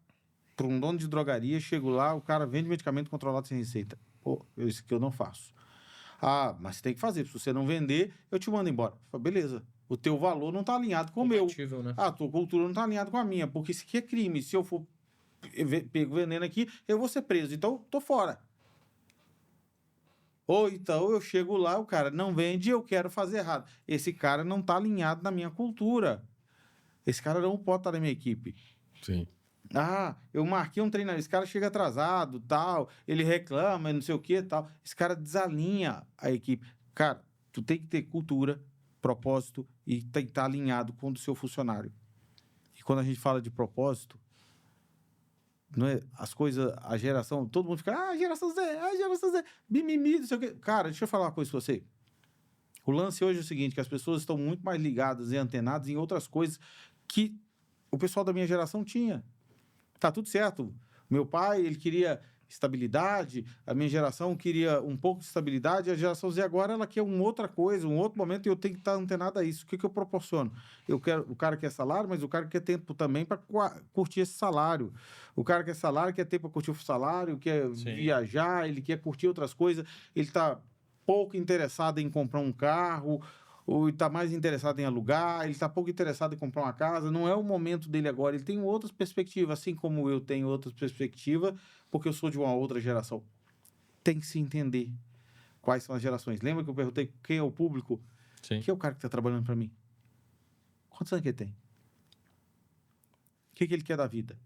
para um dono de drogaria, chego lá, o cara vende medicamento controlado sem receita. Pô, isso que eu não faço. Ah, mas você tem que fazer. Se você não vender, eu te mando embora. Eu falo, beleza. O teu valor não está alinhado com o meu. Compatível, né? A tua cultura não está alinhada com a minha, porque isso aqui é crime. Se eu for pego veneno aqui, eu vou ser preso. Então, tô fora. Ou então eu chego lá, o cara não vende, eu quero fazer errado. Esse cara não está alinhado na minha cultura. Esse cara não pode estar na minha equipe. Sim. Ah, eu marquei um treinamento, esse cara chega atrasado, tal, ele reclama, não sei o que, tal. Esse cara desalinha a equipe. Cara, tu tem que ter cultura, propósito e tem que estar alinhado com o do seu funcionário. E quando a gente fala de propósito, não é, as coisas, a geração, todo mundo fica, geração Z, mimimi, não sei o quê. Cara, deixa eu falar uma coisa com você. O lance hoje é o seguinte, que as pessoas estão muito mais ligadas e antenadas em outras coisas que o pessoal da minha geração tinha. Tá tudo certo. Meu pai, ele queria estabilidade, a minha geração queria um pouco de estabilidade, a geração Z agora, ela quer uma outra coisa, um outro momento, e eu tenho que estar antenado a isso. O que eu proporciono? O cara quer salário, mas o cara quer tempo também para curtir esse salário. O cara quer salário, quer tempo para curtir o salário, quer Sim. viajar, ele quer curtir outras coisas, ele está pouco interessado em comprar um carro, ou está mais interessado em alugar, ele está pouco interessado em comprar uma casa, não é o momento dele agora, ele tem outras perspectivas, assim como eu tenho outras perspectivas, porque eu sou de uma outra geração. Tem que se entender quais são as gerações. Lembra que eu perguntei quem é o público? Sim. Quem é o cara que está trabalhando para mim? Quantos anos que ele tem? O que ele quer da vida?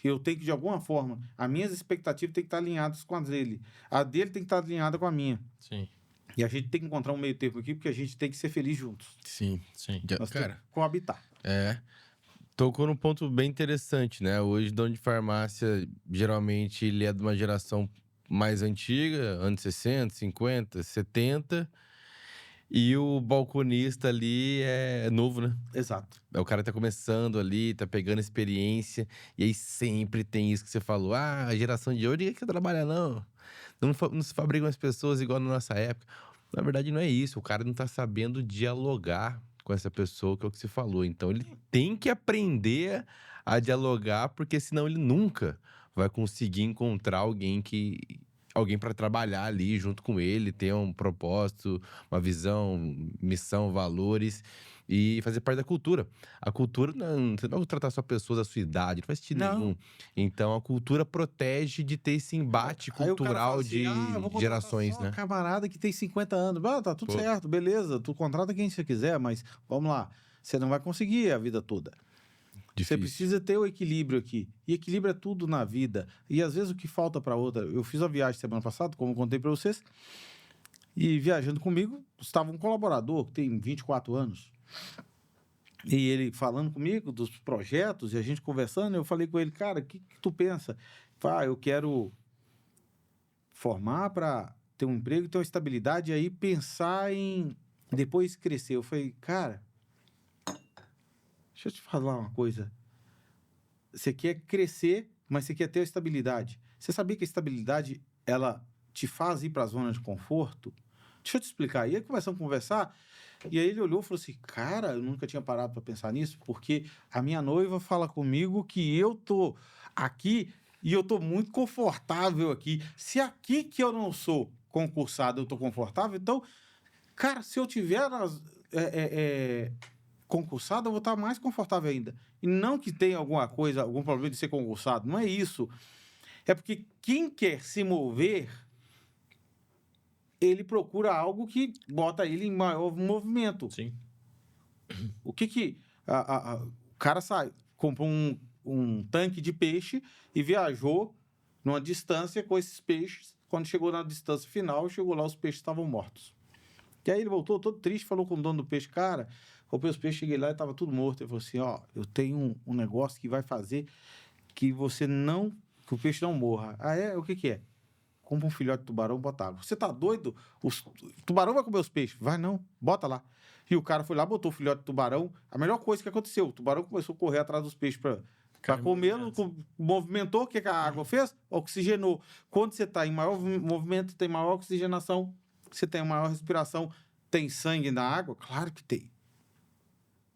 Eu tenho que, de alguma forma, as minhas expectativas têm que estar alinhadas com as dele. A dele tem que estar alinhada com a minha. Sim. E a gente tem que encontrar um meio termo aqui, porque a gente tem que ser feliz juntos. Sim. Sim. Nós temos Cara, que coabitar. tocou num ponto bem interessante, né? Hoje, dono de farmácia, geralmente, ele é de uma geração mais antiga, anos 60, 50, 70. E o balconista ali é novo, né? Exato. O cara tá começando ali, tá pegando experiência. E aí sempre tem isso que você falou. A geração de hoje, ninguém quer trabalhar, não. Não se fabricam as pessoas igual na nossa época. Na verdade, não é isso. O cara não tá sabendo dialogar com essa pessoa, que é o que você falou. Então, ele tem que aprender a dialogar, porque senão ele nunca vai conseguir encontrar alguém para trabalhar ali junto com ele, ter um propósito, uma visão, missão, valores e fazer parte da cultura. A cultura, você não vai tratar só pessoas da sua idade, não faz sentido Não. nenhum. Então, a cultura protege de ter esse embate Aí o cara cultural fala assim, de eu vou contratar gerações, só né? camarada que tem 50 anos. Tá tudo Pô. certo, beleza. Tu contrata quem você quiser, mas vamos lá. Você não vai conseguir a vida toda. Você Difícil. precisa ter o equilíbrio aqui. E equilíbrio é tudo na vida. E às vezes o que falta para outra. Eu fiz uma viagem semana passada, como eu contei para vocês. E viajando comigo, estava um colaborador que tem 24 anos. E ele falando comigo dos projetos e a gente conversando. Eu falei com ele, cara, o que tu pensa? Eu quero formar para ter um emprego, ter uma estabilidade e aí pensar em depois crescer. Eu falei, cara, deixa eu te falar uma coisa. Você quer crescer, mas você quer ter a estabilidade. Você sabia que a estabilidade, ela te faz ir para a zona de conforto? Deixa eu te explicar. E aí começamos a conversar, e aí ele olhou e falou assim, cara, eu nunca tinha parado para pensar nisso, porque a minha noiva fala comigo que eu tô aqui e eu tô muito confortável aqui. Se aqui que eu não sou concursado, eu tô confortável, então, cara, se eu tiver concursado, eu vou estar mais confortável ainda. E não que tenha alguma coisa, algum problema de ser concursado, não é isso. É porque quem quer se mover, ele procura algo que bota ele em maior movimento. Sim. O que o cara sai, comprou um tanque de peixe e viajou numa distância com esses peixes. Quando chegou na distância final, chegou lá, os peixes estavam mortos. E aí ele voltou todo triste, falou com o dono do peixe, cara, comprei os peixes, cheguei lá e estava tudo morto. Ele falou assim, ó, eu tenho um negócio que vai fazer que que o peixe não morra. Ah, é? O que é? Compra um filhote de tubarão, bota água. Você tá doido? O tubarão vai comer os peixes? Vai não, bota lá. E o cara foi lá, botou o filhote de tubarão. A melhor coisa que aconteceu, o tubarão começou a correr atrás dos peixes para comê-lo, movimentou, o que a água fez? Oxigenou. Quando você está em maior movimento, tem maior oxigenação, você tem maior respiração. Tem sangue na água? Claro que tem.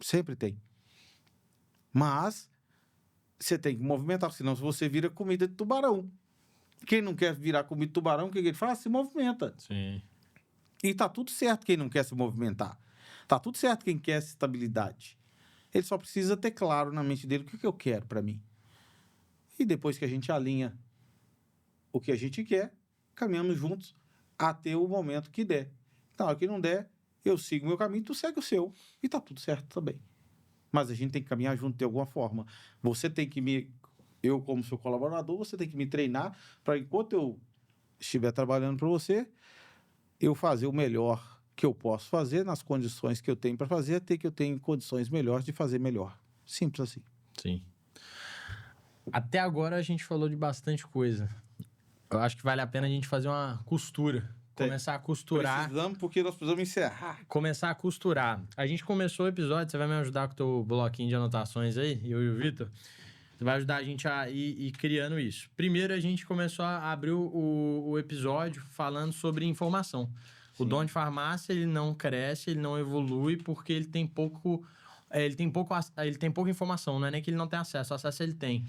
Sempre tem. Mas você tem que movimentar, senão você vira comida de tubarão. Quem não quer virar comida de tubarão, o que ele faz? Se movimenta. Sim. E tá tudo certo quem não quer se movimentar. Tá tudo certo quem quer essa estabilidade. Ele só precisa ter claro na mente dele o que eu quero para mim. E depois que a gente alinha o que a gente quer, caminhamos juntos até o momento que der. Na hora que não der, eu sigo o meu caminho, tu segue o seu. E tá tudo certo também. Mas a gente tem que caminhar junto de alguma forma. Você tem que eu como seu colaborador, você tem que me treinar para enquanto eu estiver trabalhando para você, eu fazer o melhor que eu posso fazer nas condições que eu tenho para fazer, até que eu tenho condições melhores de fazer melhor. Simples assim. Sim. Até agora a gente falou de bastante coisa. Eu acho que vale a pena a gente fazer uma costura. Começar a costurar. Precisamos, porque nós precisamos encerrar. Começar a costurar. A gente começou o episódio, você vai me ajudar com o teu bloquinho de anotações aí, eu e o Vitor. Você vai ajudar a gente a ir criando isso. Primeiro, a gente começou a abrir o episódio falando sobre informação. O dono de farmácia, ele não cresce, ele não evolui, porque ele tem pouca informação. Não é nem que ele não tem acesso, o acesso ele tem.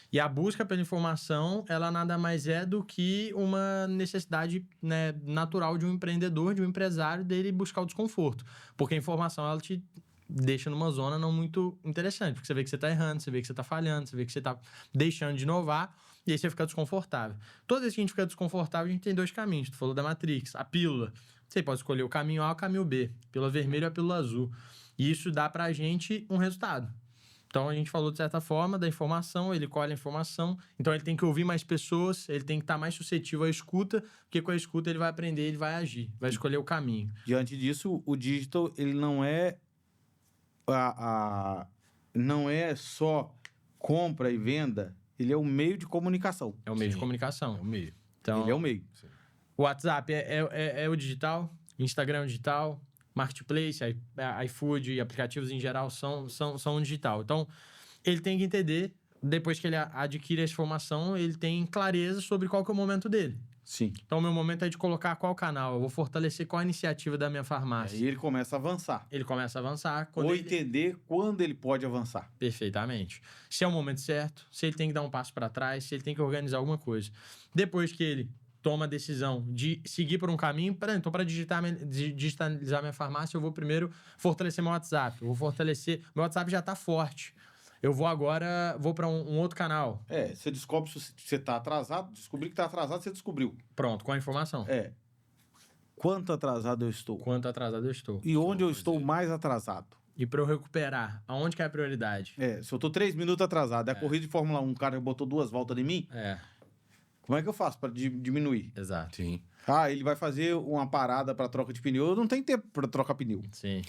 E a busca pela informação, ela nada mais é do que uma necessidade, né, natural de um empreendedor, de um empresário, dele buscar o desconforto. Porque a informação, ela te deixa numa zona não muito interessante. Porque você vê que você está errando, você vê que você está falhando, você vê que você está deixando de inovar, e aí você fica desconfortável. Toda vez que a gente fica desconfortável, a gente tem dois caminhos. Tu falou da Matrix, a pílula. Você pode escolher o caminho A ou o caminho B, pílula vermelha ou a pílula azul. E isso dá pra gente um resultado. Então, a gente falou, de certa forma, da informação, ele colhe a informação, então ele tem que ouvir mais pessoas, ele tem que estar mais suscetível à escuta, porque com a escuta ele vai aprender, ele vai agir, vai escolher o caminho. Diante disso, o digital, ele não é não é só compra e venda, ele é o meio de comunicação. É o meio de comunicação. É o meio. Então, Ele é o meio. o WhatsApp é o digital, Instagram é o digital, Marketplace, iFood e aplicativos em geral são o digital. Então, ele tem que entender, depois que ele adquire essa informação, ele tem clareza sobre qual que é o momento dele. Sim. Então, o meu momento é de colocar qual canal, eu vou fortalecer qual a iniciativa da minha farmácia. Aí ele começa a avançar. Ele começa a avançar. Ou entender quando ele pode avançar. Perfeitamente. Se é o momento certo, se ele tem que dar um passo para trás, se ele tem que organizar alguma coisa. Depois que ele toma a decisão de seguir por um caminho, então para digitalizar minha farmácia, eu vou primeiro fortalecer meu WhatsApp. Eu vou fortalecer... Meu WhatsApp já está forte. Eu vou para um outro canal. Você descobre se você está atrasado, descobrir que está atrasado, você descobriu. Pronto, com a informação. Quanto atrasado eu estou? Quanto atrasado eu estou. E onde eu estou mais atrasado? E para eu recuperar, aonde que é a prioridade? Se eu estou 3 minutos atrasado, a corrida de Fórmula 1, o cara botou 2 voltas em mim, como é que eu faço para diminuir? Exato. Sim. Ele vai fazer uma parada para troca de pneu, eu não tenho tempo para trocar pneu. Sim.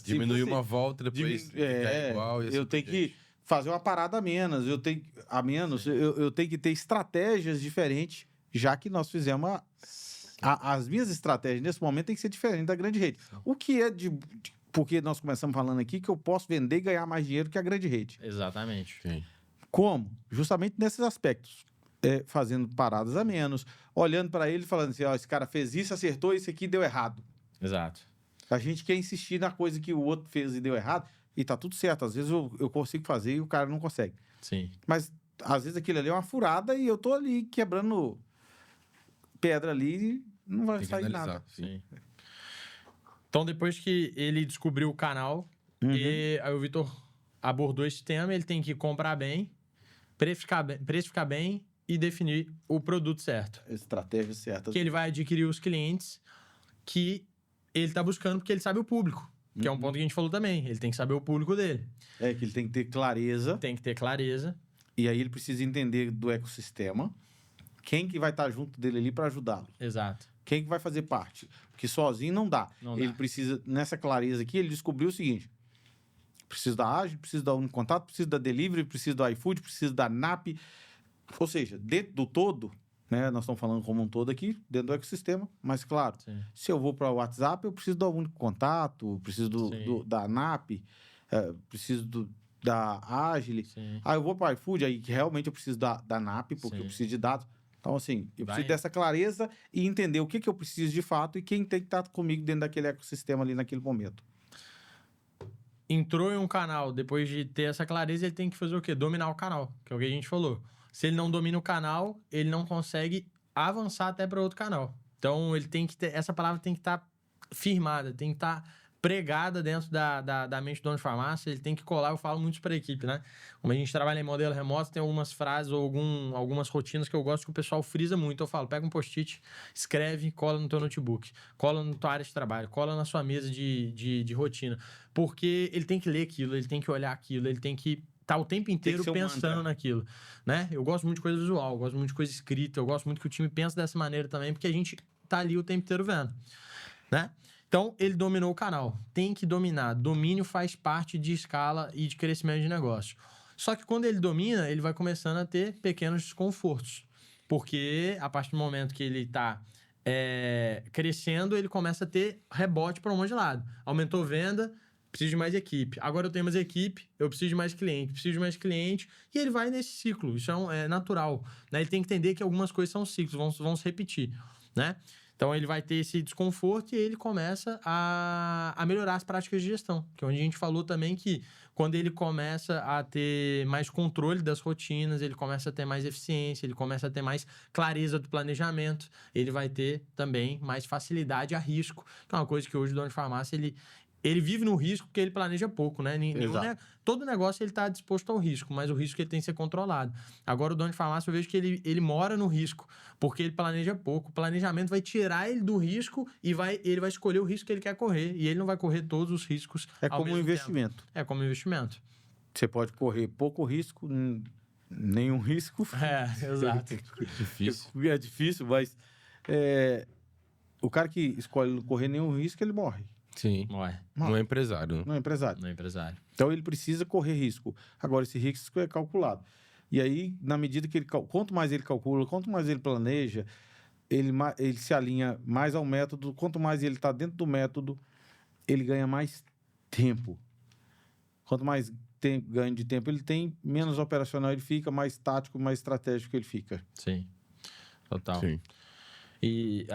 Diminuir uma volta, depois ficar igual. Eu tenho que fazer uma parada a menos, eu tenho que ter estratégias diferentes, já que nós fizemos as minhas estratégias nesse momento tem que ser diferente da grande rede. O que é porque nós começamos falando aqui que eu posso vender e ganhar mais dinheiro que a grande rede. Exatamente. Sim. Como? Justamente nesses aspectos. Fazendo paradas a menos, olhando para ele e falando assim, esse cara fez isso, acertou, isso aqui deu errado. Exato. A gente quer insistir na coisa que o outro fez e deu errado, e tá tudo certo. Às vezes eu consigo fazer e o cara não consegue. Sim. Mas, às vezes, aquilo ali é uma furada e eu tô ali quebrando pedra ali e não vai sair nada. Sim. Então, depois que ele descobriu o canal, aí o Vitor abordou esse tema, ele tem que comprar bem, precificar bem e definir o produto certo. Estratégia certa. Que ele vai adquirir os clientes que ele está buscando, porque ele sabe o público. Que é um ponto que a gente falou também. Ele tem que saber o público dele. É que ele tem que ter clareza. Tem que ter clareza. E aí ele precisa entender do ecossistema. Quem que vai estar junto dele ali para ajudá-lo. Exato. Quem que vai fazer parte. Porque sozinho não dá. Não Ele dá. precisa, nessa clareza aqui, ele descobriu o seguinte. Preciso da Agile, preciso da Único Contato, preciso da Delivery, preciso do iFood, preciso da NAP. Ou seja, dentro do todo, né? Nós estamos falando como um todo aqui, dentro do ecossistema, mas claro, Sim. se eu vou para o WhatsApp, eu preciso do Único Contato, preciso Sim. da NAP, preciso da Agile. Sim. Aí eu vou para o iFood, aí que realmente eu preciso da NAP, porque Sim. eu preciso de dados. Então, assim, eu Vai. preciso dessa clareza e entender o que eu preciso de fato e quem tem que estar comigo dentro daquele ecossistema ali naquele momento. Entrou em um canal, depois de ter essa clareza, ele tem que fazer o quê? Dominar o canal, que é o que a gente falou. Se ele não domina o canal, ele não consegue avançar até para outro canal. Então, ele tem que ter... Essa palavra tem que estar firmada, tem que estar pregada dentro da mente do dono de farmácia, ele tem que colar. Eu falo muito para a equipe, né? Como a gente trabalha em modelo remoto, tem algumas frases ou algumas rotinas que eu gosto que o pessoal frisa muito. Eu falo, pega um post-it, escreve, cola no teu notebook, cola na tua área de trabalho, cola na sua mesa de rotina. Porque ele tem que ler aquilo, ele tem que olhar aquilo, ele tem que estar o tempo inteiro ser um pensando mantra. naquilo, né? Eu gosto muito de coisa visual, eu gosto muito de coisa escrita, eu gosto muito que o time pense dessa maneira também, porque a gente tá ali o tempo inteiro vendo, né? Então, ele dominou o canal. Tem que dominar. Domínio faz parte de escala e de crescimento de negócio. Só que quando ele domina, ele vai começando a ter pequenos desconfortos. Porque a partir do momento que ele está crescendo, ele começa a ter rebote para um monte de lado. Aumentou venda, preciso de mais equipe. Agora eu tenho mais equipe, eu preciso de mais cliente, preciso de mais cliente. E ele vai nesse ciclo. Isso é natural, né? Ele tem que entender que algumas coisas são ciclos, vão se repetir, né? Então, ele vai ter esse desconforto e ele começa a melhorar as práticas de gestão. Que é onde a gente falou também que quando ele começa a ter mais controle das rotinas, ele começa a ter mais eficiência, ele começa a ter mais clareza do planejamento, ele vai ter também mais facilidade a risco, que é uma coisa que hoje o dono de farmácia, ele vive no risco porque ele planeja pouco, né? Todo negócio ele está disposto ao risco, mas o risco ele tem que ser controlado. Agora, o dono de farmácia, eu vejo que ele mora no risco, porque ele planeja pouco. O planejamento vai tirar ele do risco e ele vai escolher o risco que ele quer correr. E ele não vai correr todos os riscos É ao como um mesmo investimento. tempo. É como um investimento. Você pode correr pouco risco, nenhum risco. Exato. Difícil. É difícil, mas o cara que escolhe não correr nenhum risco, ele morre. Sim. Ué, Não é empresário. né? Não é empresário. não é empresário. Então ele precisa correr risco. Agora, esse risco é calculado. E aí, na medida que quanto mais ele calcula, quanto mais ele planeja, ele se alinha mais ao método. Quanto mais ele está dentro do método, ele ganha mais tempo. Quanto mais ganho de tempo ele tem, menos operacional ele fica, mais tático, mais estratégico ele fica. Sim. Total. Sim. E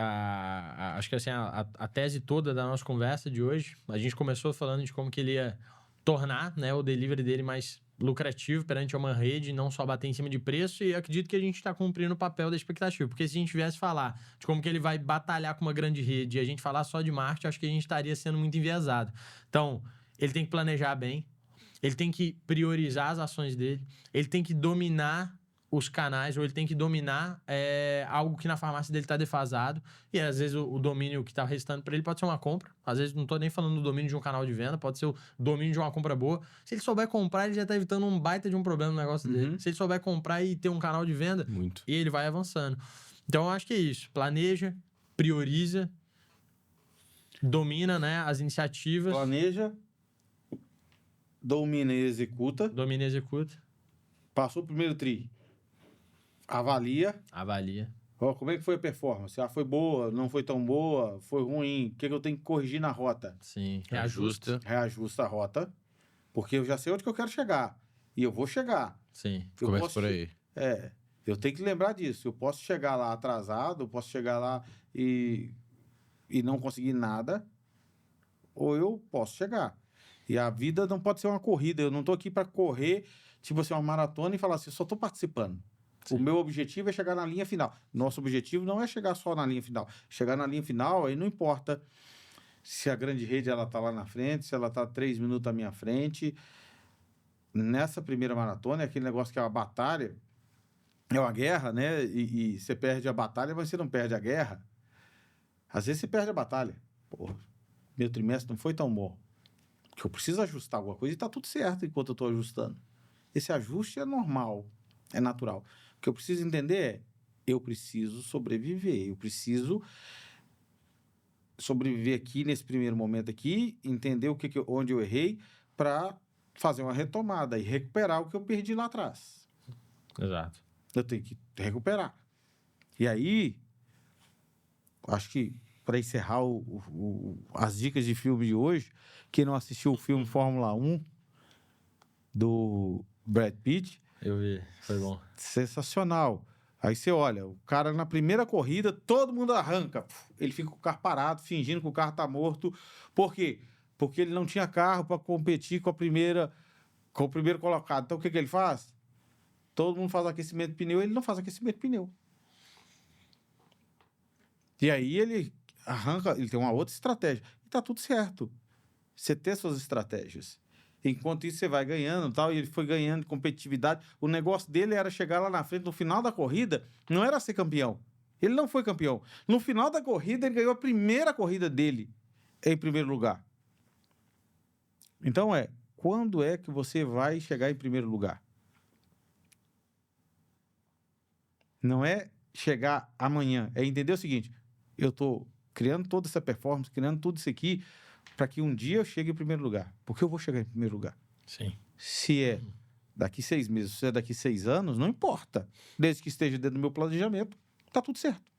acho que assim, a tese toda da nossa conversa de hoje, a gente começou falando de como que ele ia tornar, né, o delivery dele mais lucrativo perante uma rede, não só bater em cima de preço, e eu acredito que a gente está cumprindo o papel da expectativa, porque se a gente viesse falar de como que ele vai batalhar com uma grande rede e a gente falar só de marketing, acho que a gente estaria sendo muito enviesado. Então, ele tem que planejar bem, ele tem que priorizar as ações dele, ele tem que dominar os canais, ou ele tem que dominar algo que na farmácia dele está defasado, e às vezes o domínio que está restando para ele pode ser uma compra, às vezes não estou nem falando do domínio de um canal de venda, pode ser o domínio de uma compra boa. Se ele souber comprar, ele já está evitando um baita de um problema no negócio dele. Se ele souber comprar e ter um canal de venda, Muito. e ele vai avançando. Então, eu acho que é isso, planeja, prioriza, domina, né, as iniciativas, Planeja, domina e executa. domina e executa, Passou o primeiro tri. Avalia. avalia. Ó, como é que foi a performance? Foi boa, não foi tão boa, foi ruim. O que eu tenho que corrigir na rota? Sim, Reajusta. Reajusta a rota, porque eu já sei onde que eu quero chegar. E eu vou chegar. Sim. Eu Começa posso por aí. Eu tenho que lembrar disso. Eu posso chegar lá atrasado, eu posso chegar lá e não conseguir nada, ou eu posso chegar. E a vida não pode ser uma corrida. Eu não estou aqui para correr, tipo assim, uma maratona e falar assim, eu só estou participando. Sim. O meu objetivo é chegar na linha final. Nosso objetivo não é chegar só na linha final. Chegar na linha final, aí não importa se a grande rede ela está lá na frente, se ela está 3 minutos à minha frente. Nessa primeira maratona, é aquele negócio que é uma batalha, é uma guerra, né? E você perde a batalha, mas você não perde a guerra. Às vezes você perde a batalha. Pô, meu trimestre não foi tão bom. que eu preciso ajustar alguma coisa e tá tudo certo enquanto eu tô ajustando. Esse ajuste é normal, é natural. O que eu preciso entender é, eu preciso sobreviver, eu preciso sobreviver aqui nesse primeiro momento aqui, entender onde eu errei para fazer uma retomada e recuperar o que eu perdi lá atrás. Exato. Eu tenho que recuperar. E aí, acho que para encerrar as dicas de filme de hoje, quem não assistiu o filme Fórmula 1 do Brad Pitt, Eu vi, foi bom. sensacional. Aí você olha, o cara na primeira corrida, todo mundo arranca. Ele fica com o carro parado, fingindo que o carro tá morto. Por quê? Porque ele não tinha carro para competir com o primeiro colocado. Então o que ele faz? Todo mundo faz aquecimento de pneu, ele não faz aquecimento de pneu. E aí ele arranca, ele tem uma outra estratégia. E tá tudo certo. Você tem suas estratégias. Enquanto isso, você vai ganhando e tal, e ele foi ganhando competitividade. O negócio dele era chegar lá na frente, no final da corrida, não era ser campeão. Ele não foi campeão. No final da corrida, ele ganhou a primeira corrida dele em primeiro lugar. Então quando é que você vai chegar em primeiro lugar? Não é chegar amanhã, é entender o seguinte, eu estou criando toda essa performance, criando tudo isso aqui, para que um dia eu chegue em primeiro lugar. Porque eu vou chegar em primeiro lugar. Sim. Se é daqui 6 meses, se é daqui 6 anos, não importa. Desde que esteja dentro do meu planejamento, tá tudo certo.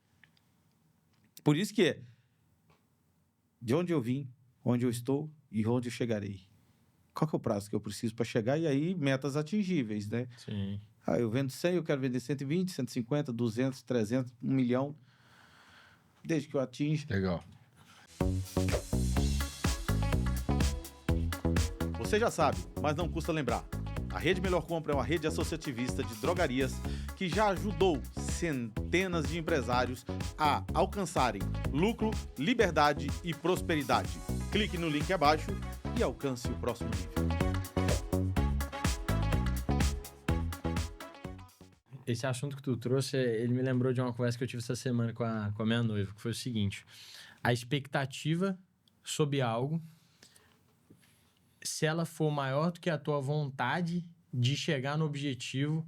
Por isso que é de onde eu vim, onde eu estou e onde eu chegarei. Qual que é o prazo que eu preciso para chegar? E aí, metas atingíveis, né? Sim. Eu vendo 100, eu quero vender 120, 150, 200, 300, 1 milhão. Desde que eu atinja. Legal. Você já sabe, mas não custa lembrar. A Rede Melhor Compra é uma rede associativista de drogarias que já ajudou centenas de empresários a alcançarem lucro, liberdade e prosperidade. Clique no link abaixo e alcance o próximo nível. Esse assunto que tu trouxe, ele me lembrou de uma conversa que eu tive essa semana com a minha noiva, que foi o seguinte: a expectativa sobre algo, se ela for maior do que a tua vontade de chegar no objetivo,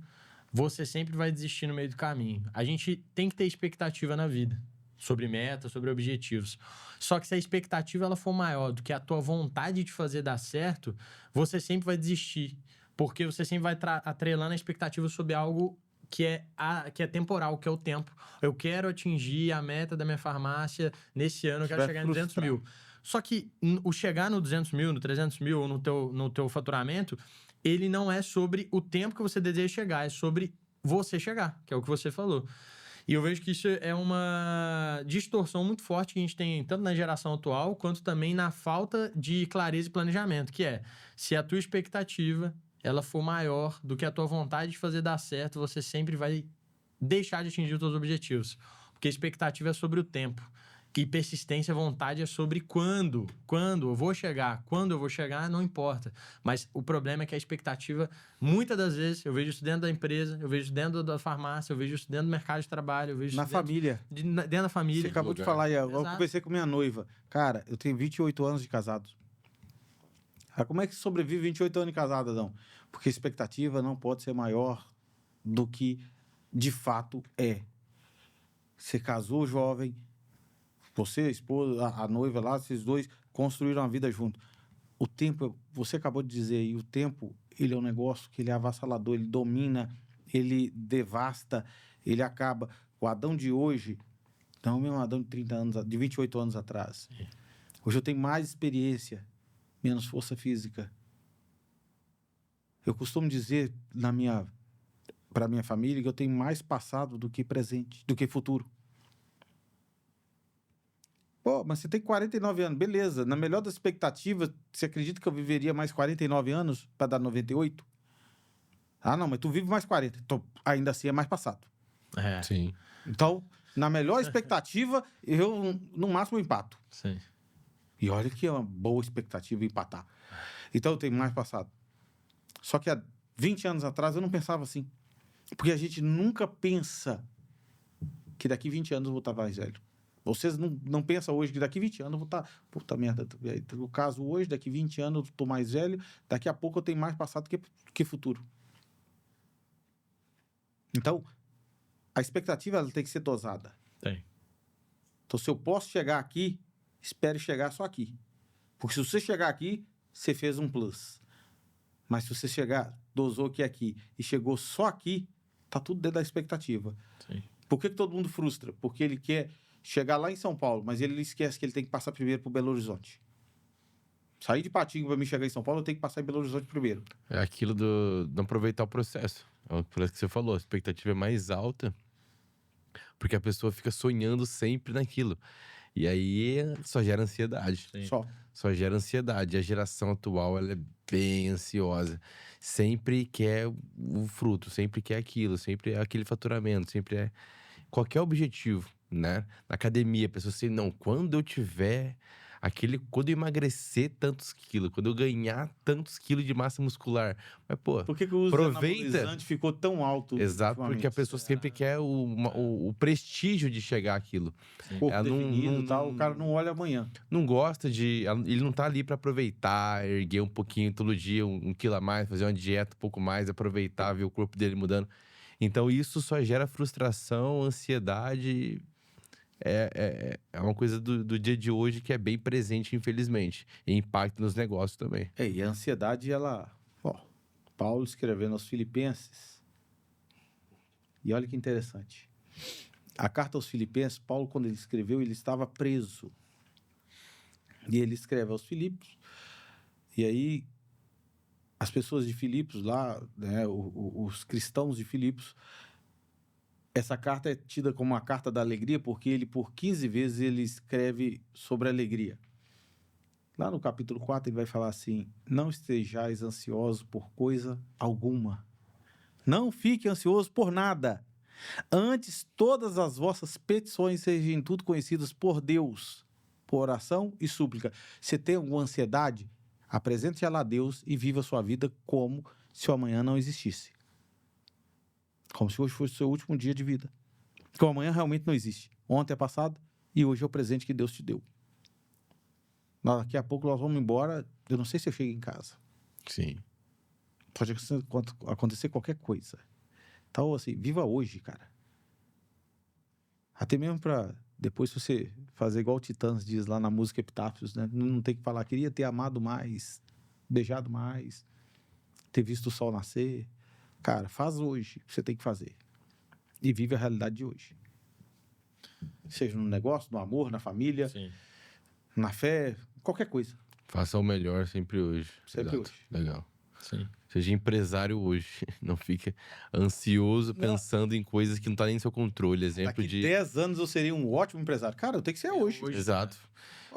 você sempre vai desistir no meio do caminho. A gente tem que ter expectativa na vida, sobre metas, sobre objetivos. Só que se a expectativa ela for maior do que a tua vontade de fazer dar certo, você sempre vai desistir, porque você sempre vai atrelando a expectativa sobre algo que é temporal, que é o tempo. Eu quero atingir a meta da minha farmácia nesse ano, eu quero chegar em 200 mil. Só que o chegar no 200 mil, no 300 mil, no teu faturamento, ele não é sobre o tempo que você deseja chegar, é sobre você chegar, que é o que você falou. E eu vejo que isso é uma distorção muito forte que a gente tem tanto na geração atual, quanto também na falta de clareza e planejamento, que é, se a tua expectativa ela for maior do que a tua vontade de fazer dar certo, você sempre vai deixar de atingir os teus objetivos. Porque a expectativa é sobre o tempo. E persistência, vontade é sobre quando eu vou chegar. Quando eu vou chegar, não importa. Mas o problema é que a expectativa, muitas das vezes, eu vejo isso dentro da empresa, eu vejo isso dentro da farmácia, eu vejo isso dentro do mercado de trabalho, eu vejo Na isso dentro, família. Dentro da família. Você acabou de falar aí, eu conversei com minha noiva. Cara, eu tenho 28 anos de casado. Como é que sobrevive 28 anos de casado, Adão? Porque a expectativa não pode ser maior do que de fato é. Você casou jovem, você, a esposa, a noiva lá, vocês dois construíram uma vida junto. O tempo, você acabou de dizer aí, o tempo, ele é um negócio que ele é avassalador, ele domina, ele devasta, ele acaba. O Adão de hoje, não é o mesmo Adão de 30 anos, de 28 anos atrás. Sim. Hoje eu tenho mais experiência, menos força física. Eu costumo dizer para minha família que eu tenho mais passado do que presente, do que futuro. Pô, mas você tem 49 anos, beleza. Na melhor das expectativas, você acredita que eu viveria mais 49 anos para dar 98? Ah, não, mas tu vive mais 40. Então, ainda assim é mais passado. É. Sim. Então, na melhor expectativa, eu no máximo empato. Sim. E olha que é uma boa expectativa empatar. Então, eu tenho mais passado. Só que há 20 anos atrás eu não pensava assim. Porque a gente nunca pensa que daqui 20 anos eu vou estar mais velho. Vocês não pensam hoje que daqui 20 anos eu vou estar... Puta merda, no caso hoje, daqui 20 anos eu tô mais velho, daqui a pouco eu tenho mais passado que futuro. Então, a expectativa ela tem que ser dosada. Tem. Então, se eu posso chegar aqui, espere chegar só aqui. Porque se você chegar aqui, você fez um plus. Mas se você dosou aqui e chegou só aqui, tá tudo dentro da expectativa. Sim. Por que todo mundo frustra? Porque ele quer chegar lá em São Paulo, mas ele esquece que ele tem que passar primeiro por Belo Horizonte. Sair de Patinga para mim chegar em São Paulo, eu tenho que passar em Belo Horizonte primeiro. É aquilo do não aproveitar o processo. Por isso que você falou, a expectativa é mais alta, porque a pessoa fica sonhando sempre naquilo. E aí só gera ansiedade. Sim. Só. Gera ansiedade. A geração atual, ela é bem ansiosa. Sempre quer o fruto, sempre quer aquilo, sempre é aquele faturamento, sempre é qualquer objetivo, né? Na academia, a pessoa assim, não, quando eu emagrecer tantos quilos, quando eu ganhar tantos quilos de massa muscular. Mas, pô, Por que o uso anabolizante ficou tão alto? Exato, porque a pessoa sempre quer o prestígio de chegar àquilo. Corpo Ela definido e tal, o cara não olha amanhã. Não gosta de... Ele não tá ali pra aproveitar, erguer um pouquinho todo dia, um quilo a mais, fazer uma dieta um pouco mais, aproveitar, ver o corpo dele mudando. Então, isso só gera frustração, ansiedade. É uma coisa do dia de hoje que é bem presente, infelizmente. E impacta nos negócios também. E a ansiedade, ela... Paulo escrevendo aos Filipenses. E olha que interessante. A carta aos Filipenses, Paulo, quando ele escreveu, ele estava preso. E ele escreve aos Filipos. E aí, as pessoas de Filipos lá, né, os cristãos de Filipos, essa carta é tida como uma carta da alegria, porque ele, por 15 vezes, ele escreve sobre alegria. Lá no capítulo 4, ele vai falar assim: não estejais ansiosos por coisa alguma. Não fique ansioso por nada. Antes, todas as vossas petições sejam em tudo conhecidas por Deus, por oração e súplica. Você tem alguma ansiedade? Apresente ela a Deus e viva a sua vida como se o amanhã não existisse. Como se hoje fosse o seu último dia de vida. Porque o amanhã realmente não existe. Ontem é passado e hoje é o presente que Deus te deu. Daqui a pouco nós vamos embora. Eu não sei se eu chego em casa. Sim. Pode acontecer qualquer coisa. Então, assim, viva hoje, cara. Até mesmo para depois você fazer igual o Titãs diz lá na música Epitáfios, né? Não tem que falar, queria ter amado mais, beijado mais, ter visto o sol nascer. Cara, faz hoje o que você tem que fazer. E vive a realidade de hoje. Seja no negócio, no amor, na família, Sim. na fé, qualquer coisa. Faça o melhor sempre hoje. Sempre Exato. hoje. Legal. Sim. Seja empresário hoje. Não fique ansioso pensando em coisas que não tá nem no seu controle. Exemplo Daqui de... 10 anos eu seria um ótimo empresário. Cara, eu tenho que ser hoje. Exato.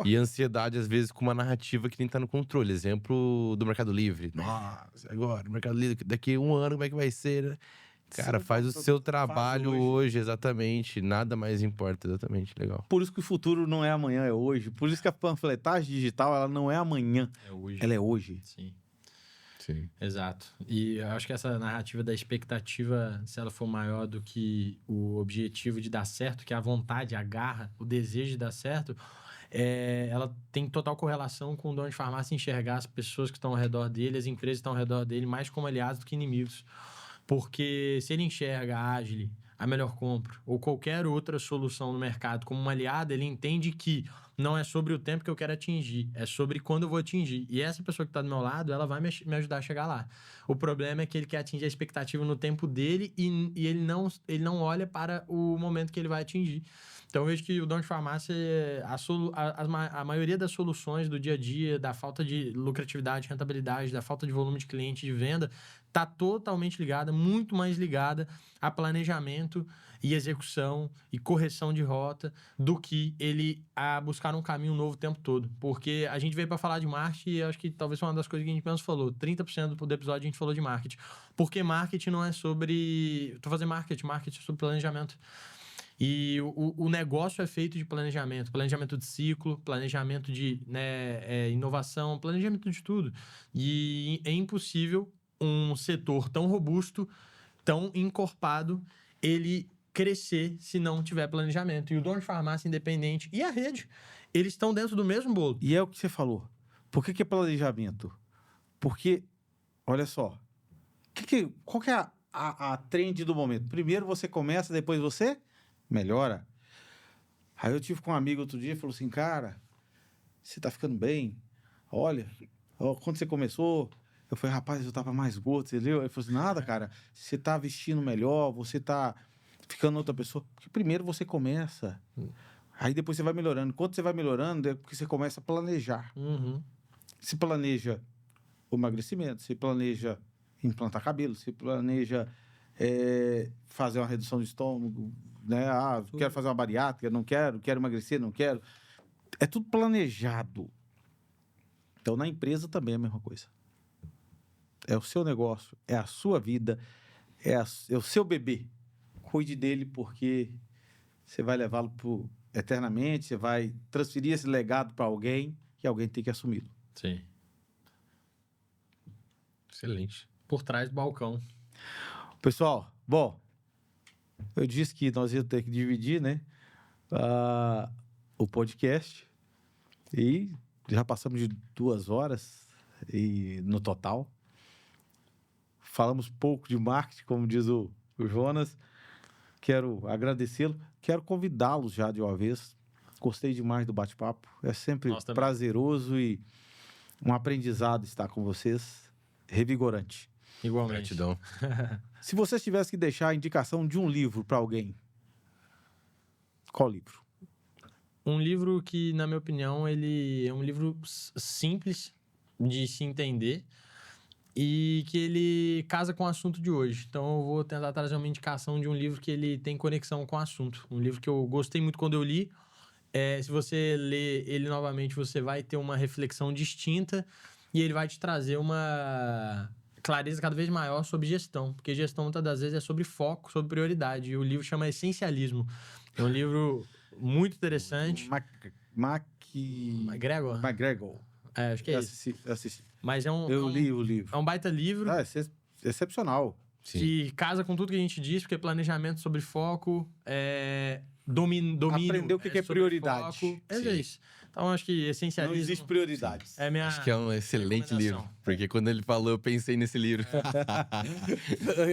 E ansiedade, às vezes, com uma narrativa que nem tá no controle. Exemplo do Mercado Livre. Nossa, agora, Mercado Livre, daqui 1 ano, como é que vai ser, né? Cara, faz o seu trabalho hoje, exatamente. Nada mais importa, exatamente. Legal. Por isso que o futuro não é amanhã, é hoje. Por isso que a panfletagem digital, ela não é amanhã. É hoje. Ela é hoje. Sim. Sim. Exato. E eu acho que essa narrativa da expectativa, se ela for maior do que o objetivo de dar certo, que é a vontade, a garra, o desejo de dar certo, ela tem total correlação com o dono de farmácia enxergar as pessoas que estão ao redor dele, as empresas que estão ao redor dele, mais como aliados do que inimigos. Porque se ele enxerga a Agile, a Melhor Compra, ou qualquer outra solução no mercado como um aliado, ele entende que não é sobre o tempo que eu quero atingir, é sobre quando eu vou atingir. E essa pessoa que está do meu lado, ela vai me ajudar a chegar lá. O problema é que ele quer atingir a expectativa no tempo dele e ele não olha para o momento que ele vai atingir. Então, eu vejo que o dono de farmácia, a maioria das soluções do dia a dia, da falta de lucratividade, rentabilidade, da falta de volume de cliente, de venda, está totalmente ligada, muito mais ligada a planejamento e execução e correção de rota do que ele a buscar um caminho novo o tempo todo. Porque a gente veio para falar de marketing e acho que talvez foi uma das coisas que a gente menos falou. 30% do episódio a gente falou de marketing. Porque marketing não é sobre... Tô fazendo marketing é sobre planejamento. E o negócio é feito de planejamento de ciclo, planejamento de inovação, planejamento de tudo. E é impossível um setor tão robusto, tão encorpado, ele crescer se não tiver planejamento. E o dono de farmácia independente e a rede, eles estão dentro do mesmo bolo. E é o que você falou. Por que é planejamento? Porque, olha só, qual que é a trend do momento? Primeiro você começa, depois você melhora. Aí eu tive com um amigo outro dia e falou assim, cara, você tá ficando bem? Olha, quando você começou, eu falei, rapaz, eu tava mais gordo, entendeu? Ele falou assim, nada, cara, você tá vestindo melhor, você tá ficando outra pessoa. Porque primeiro você começa, aí depois você vai melhorando. Quando você vai melhorando, é porque você começa a planejar. Se planeja o emagrecimento, se planeja implantar cabelo, se planeja fazer uma redução de estômago, né? Ah, quero fazer uma bariátrica, não quero emagrecer, não quero. É tudo planejado. Então, na empresa também é a mesma coisa. É o seu negócio, é a sua vida, é o seu bebê. Cuide dele porque você vai levá-lo eternamente, você vai transferir esse legado para alguém e alguém tem que assumi-lo. Sim. Excelente. Por trás do balcão. Pessoal, bom, eu disse que nós íamos ter que dividir, né, o podcast e já passamos de 2 horas no total. Falamos pouco de marketing, como diz o Jonas. Quero agradecê-lo. Quero convidá-los já de uma vez. Gostei demais do bate-papo. É sempre prazeroso e um aprendizado estar com vocês. Revigorante. Igualmente. Gratidão. Se vocês tivessem que deixar a indicação de um livro para alguém, qual livro? Um livro que, na minha opinião, ele é um livro simples de se entender e que ele casa com o assunto de hoje. Então, eu vou tentar trazer uma indicação de um livro que ele tem conexão com o assunto. Um livro que eu gostei muito quando eu li. Se você ler ele novamente, você vai ter uma reflexão distinta e ele vai te trazer uma clareza cada vez maior sobre gestão. Porque gestão, muitas das vezes, é sobre foco, sobre prioridade. E o livro chama Essencialismo. É um livro muito interessante. McGregor. Acho que é isso. Assisti. Mas Eu li o livro. É um baita livro. É excepcional. Que casa com tudo que a gente diz, porque planejamento sobre foco, domínio. Aprender o que é prioridade. Foco. É isso. Então, acho que essencialismo... Não existe prioridades. Acho que é um excelente livro. Porque quando ele falou, eu pensei nesse livro.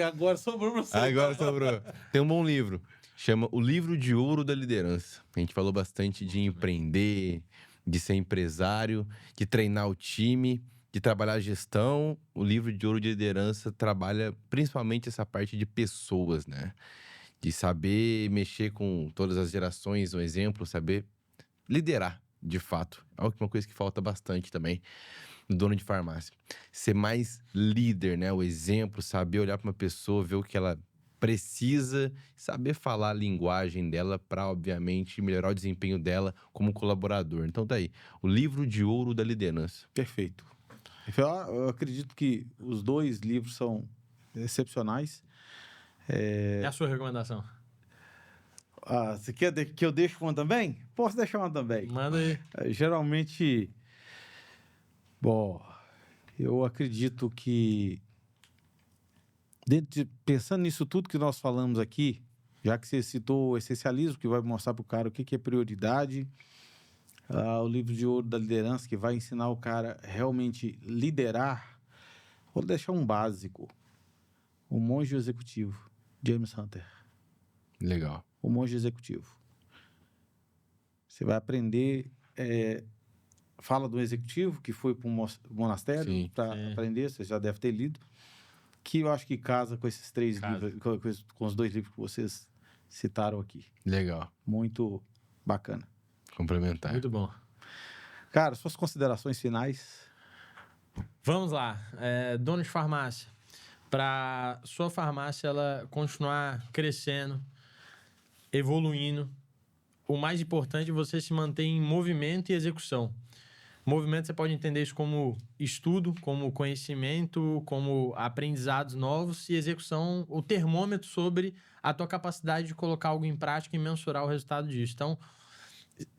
Agora sobrou pra você. Agora sobrou. Tem um bom livro. Chama O Livro de Ouro da Liderança. A gente falou bastante de empreender, de ser empresário, de treinar o time, de trabalhar a gestão. O Livro de Ouro de Liderança trabalha principalmente essa parte de pessoas, né? De saber mexer com todas as gerações, um exemplo, saber liderar, de fato. É uma coisa que falta bastante também no dono de farmácia. Ser mais líder, né? O exemplo, saber olhar para uma pessoa, ver o que ela precisa, saber falar a linguagem dela para, obviamente, melhorar o desempenho dela como colaborador. Então tá aí, O Livro de Ouro da Liderança. Perfeito. Eu acredito que os 2 livros são excepcionais. É a sua recomendação? Você quer que eu deixe uma também? Posso deixar uma também. Manda aí. Geralmente, bom, eu acredito que pensando nisso tudo que nós falamos aqui, já que você citou o essencialismo, que vai mostrar para o cara o que é prioridade, o Livro de Ouro da Liderança, que vai ensinar o cara realmente liderar, vou deixar um básico. O Monge Executivo, James Hunter. Legal. O Monge Executivo. Você vai aprender... fala do executivo que foi para um monastério para aprender, você já deve ter lido, que eu acho que casa com esses 3 livros, com os 2 livros que vocês citaram aqui. Legal. Muito bacana. Complementar. Muito bom. Cara, suas considerações finais? Vamos lá. Dono de farmácia. Para sua farmácia ela continuar crescendo, evoluindo, o mais importante é você se manter em movimento e execução. Movimento, você pode entender isso como estudo, como conhecimento, como aprendizados novos, e execução, o termômetro sobre a tua capacidade de colocar algo em prática e mensurar o resultado disso. Então,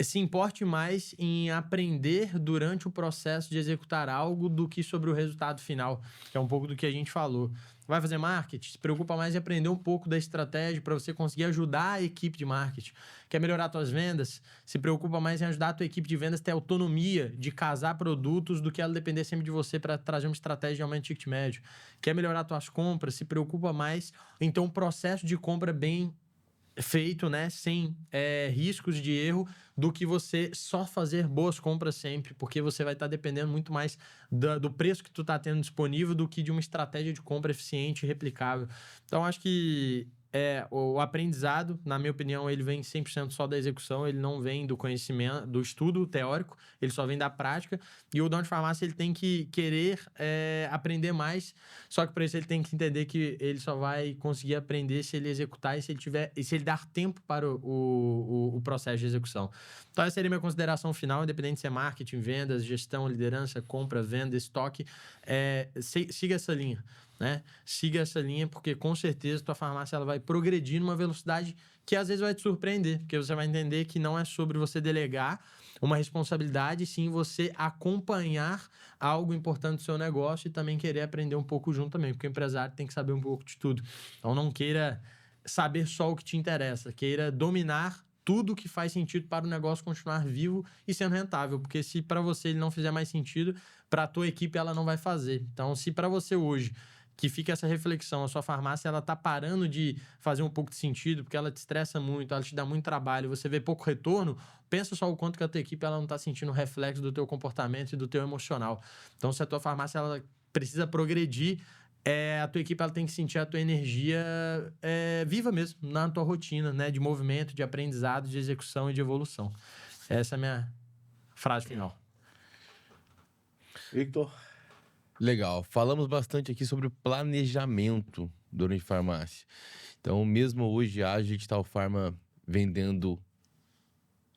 se importe mais em aprender durante o processo de executar algo do que sobre o resultado final, que é um pouco do que a gente falou. Vai fazer marketing? Se preocupa mais em aprender um pouco da estratégia para você conseguir ajudar a equipe de marketing. Quer melhorar suas vendas? Se preocupa mais em ajudar a tua equipe de vendas a ter autonomia de casar produtos do que ela depender sempre de você para trazer uma estratégia de aumento de ticket médio. Quer melhorar suas compras? Se preocupa mais em ter um processo de compra bem feito, né, sem riscos de erro, do que você só fazer boas compras sempre, porque você vai estar dependendo muito mais do preço que tu tá tendo disponível do que de uma estratégia de compra eficiente e replicável. Então, acho que o aprendizado, na minha opinião, ele vem 100% só da execução, ele não vem do conhecimento, do estudo teórico, ele só vem da prática. E o dono de farmácia, ele tem que querer aprender mais, só que para isso ele tem que entender que ele só vai conseguir aprender se ele executar e se ele dar tempo para o processo de execução. Então, essa seria a minha consideração final, independente se é marketing, vendas, gestão, liderança, compra, venda, estoque, siga essa linha. Né? Siga essa linha, porque com certeza tua farmácia ela vai progredir numa velocidade que às vezes vai te surpreender, porque você vai entender que não é sobre você delegar uma responsabilidade, sim você acompanhar algo importante do seu negócio e também querer aprender um pouco junto também, porque o empresário tem que saber um pouco de tudo. Então não queira saber só o que te interessa, queira dominar tudo que faz sentido para o negócio continuar vivo e sendo rentável, porque se para você ele não fizer mais sentido, para a tua equipe ela não vai fazer. Então, se para você hoje que fica essa reflexão, a sua farmácia ela tá parando de fazer um pouco de sentido, porque ela te estressa muito, ela te dá muito trabalho, você vê pouco retorno, pensa só o quanto que a tua equipe ela não tá sentindo reflexo do teu comportamento e do teu emocional. Então, se a tua farmácia ela precisa progredir, a tua equipe ela tem que sentir a tua energia viva mesmo, na tua rotina, né? De movimento, de aprendizado, de execução e de evolução. Essa é a minha frase final. Victor? Legal. Falamos bastante aqui sobre o planejamento durante farmácia. Então, mesmo hoje, a Digital Pharma vendendo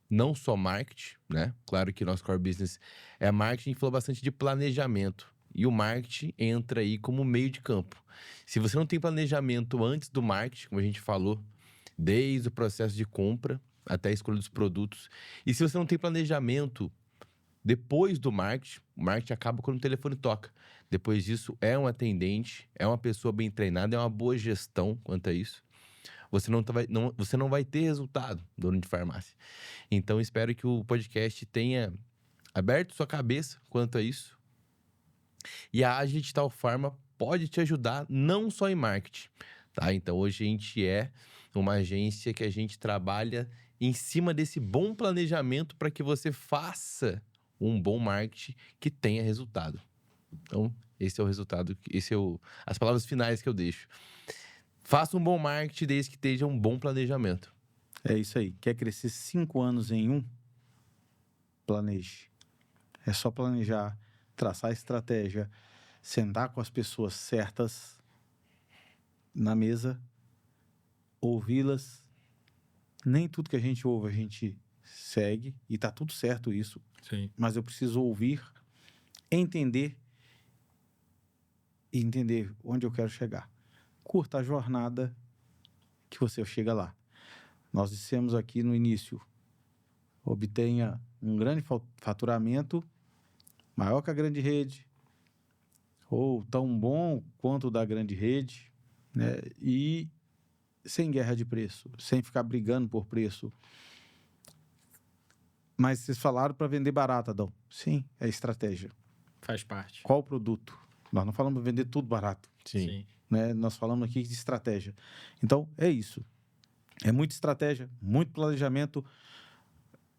não só marketing, né? Claro que nosso core business é marketing, a gente falou bastante de planejamento. E o marketing entra aí como meio de campo. Se você não tem planejamento antes do marketing, como a gente falou, desde o processo de compra até a escolha dos produtos, e se você não tem planejamento depois do marketing, o marketing acaba quando o telefone toca. Depois disso, é um atendente, é uma pessoa bem treinada, é uma boa gestão quanto a isso. Você não vai ter resultado, dono de farmácia. Então, espero que o podcast tenha aberto sua cabeça quanto a isso. E a Digital Pharma pode te ajudar não só em marketing, tá? Então, hoje a gente é uma agência que a gente trabalha em cima desse bom planejamento para que você faça um bom marketing que tenha resultado. Então, esse é o resultado, as palavras finais que eu deixo. Faça um bom marketing desde que esteja um bom planejamento. É isso aí. Quer crescer 5 anos em um? Planeje. É só planejar, traçar estratégia, sentar com as pessoas certas na mesa, ouvi-las. Nem tudo que a gente ouve a gente segue, e tá tudo certo isso. Sim. Mas eu preciso ouvir, entender e entender onde eu quero chegar. Curta a jornada que você chega lá. Nós dissemos aqui no início, obtenha um grande faturamento, maior que a grande rede, ou tão bom quanto o da grande rede, né? E sem guerra de preço, sem ficar brigando por preço. Mas vocês falaram para vender barato, Adão. Sim, é estratégia. Faz parte. Qual o produto? Nós não falamos para vender tudo barato. Sim. Né? Nós falamos aqui de estratégia. Então, é isso. É muita estratégia, muito planejamento,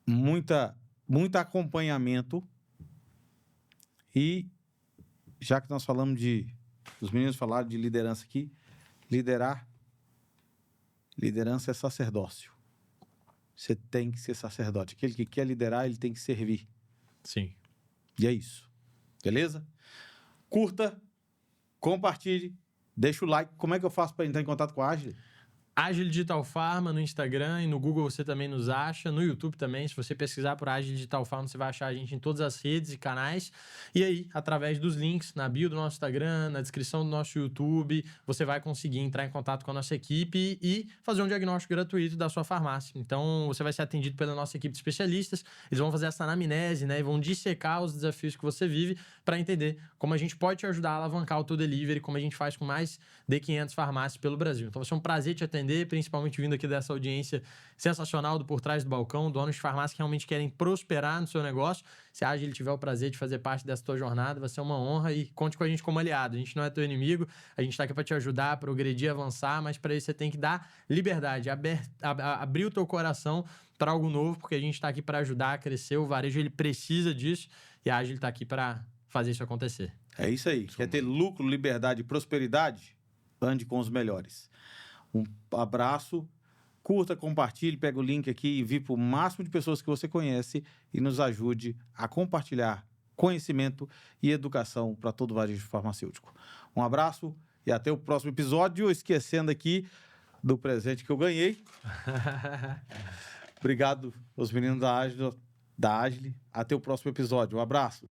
muito acompanhamento. E, já que nós falamos os meninos falaram de liderança aqui, liderança é sacerdócio. Você tem que ser sacerdote. Aquele que quer liderar, ele tem que servir. Sim. E é isso. Beleza? Curta, compartilhe, deixa o like. Como é que eu faço para entrar em contato com a Ashley? Agile Digital Pharma no Instagram e no Google você também nos acha, no YouTube também, se você pesquisar por Agile Digital Pharma você vai achar a gente em todas as redes e canais, e aí, através dos links na bio do nosso Instagram, na descrição do nosso YouTube, você vai conseguir entrar em contato com a nossa equipe e fazer um diagnóstico gratuito da sua farmácia. Então, você vai ser atendido pela nossa equipe de especialistas, eles vão fazer essa anamnese, né, e vão dissecar os desafios que você vive para entender como a gente pode te ajudar a alavancar o teu delivery, como a gente faz com mais de 500 farmácias pelo Brasil. Então, vai ser um prazer te atender, principalmente vindo aqui dessa audiência sensacional do Por Trás do Balcão, donos de farmácia que realmente querem prosperar no seu negócio. Se a Agile tiver o prazer de fazer parte dessa tua jornada, vai ser uma honra e conte com a gente como aliado. A gente não é teu inimigo, a gente está aqui para te ajudar, a progredir, avançar, mas para isso você tem que dar liberdade, abrir o teu coração para algo novo, porque a gente está aqui para ajudar a crescer. O varejo ele precisa disso e a Agile está aqui para fazer isso acontecer. É isso aí. Quer ter lucro, liberdade e prosperidade? Ande com os melhores. Um abraço, curta, compartilhe, pega o link aqui e envie para o máximo de pessoas que você conhece e nos ajude a compartilhar conhecimento e educação para todo o varejo farmacêutico. Um abraço e até o próximo episódio. Esquecendo aqui do presente que eu ganhei. Obrigado aos meninos da Agile. Até o próximo episódio. Um abraço.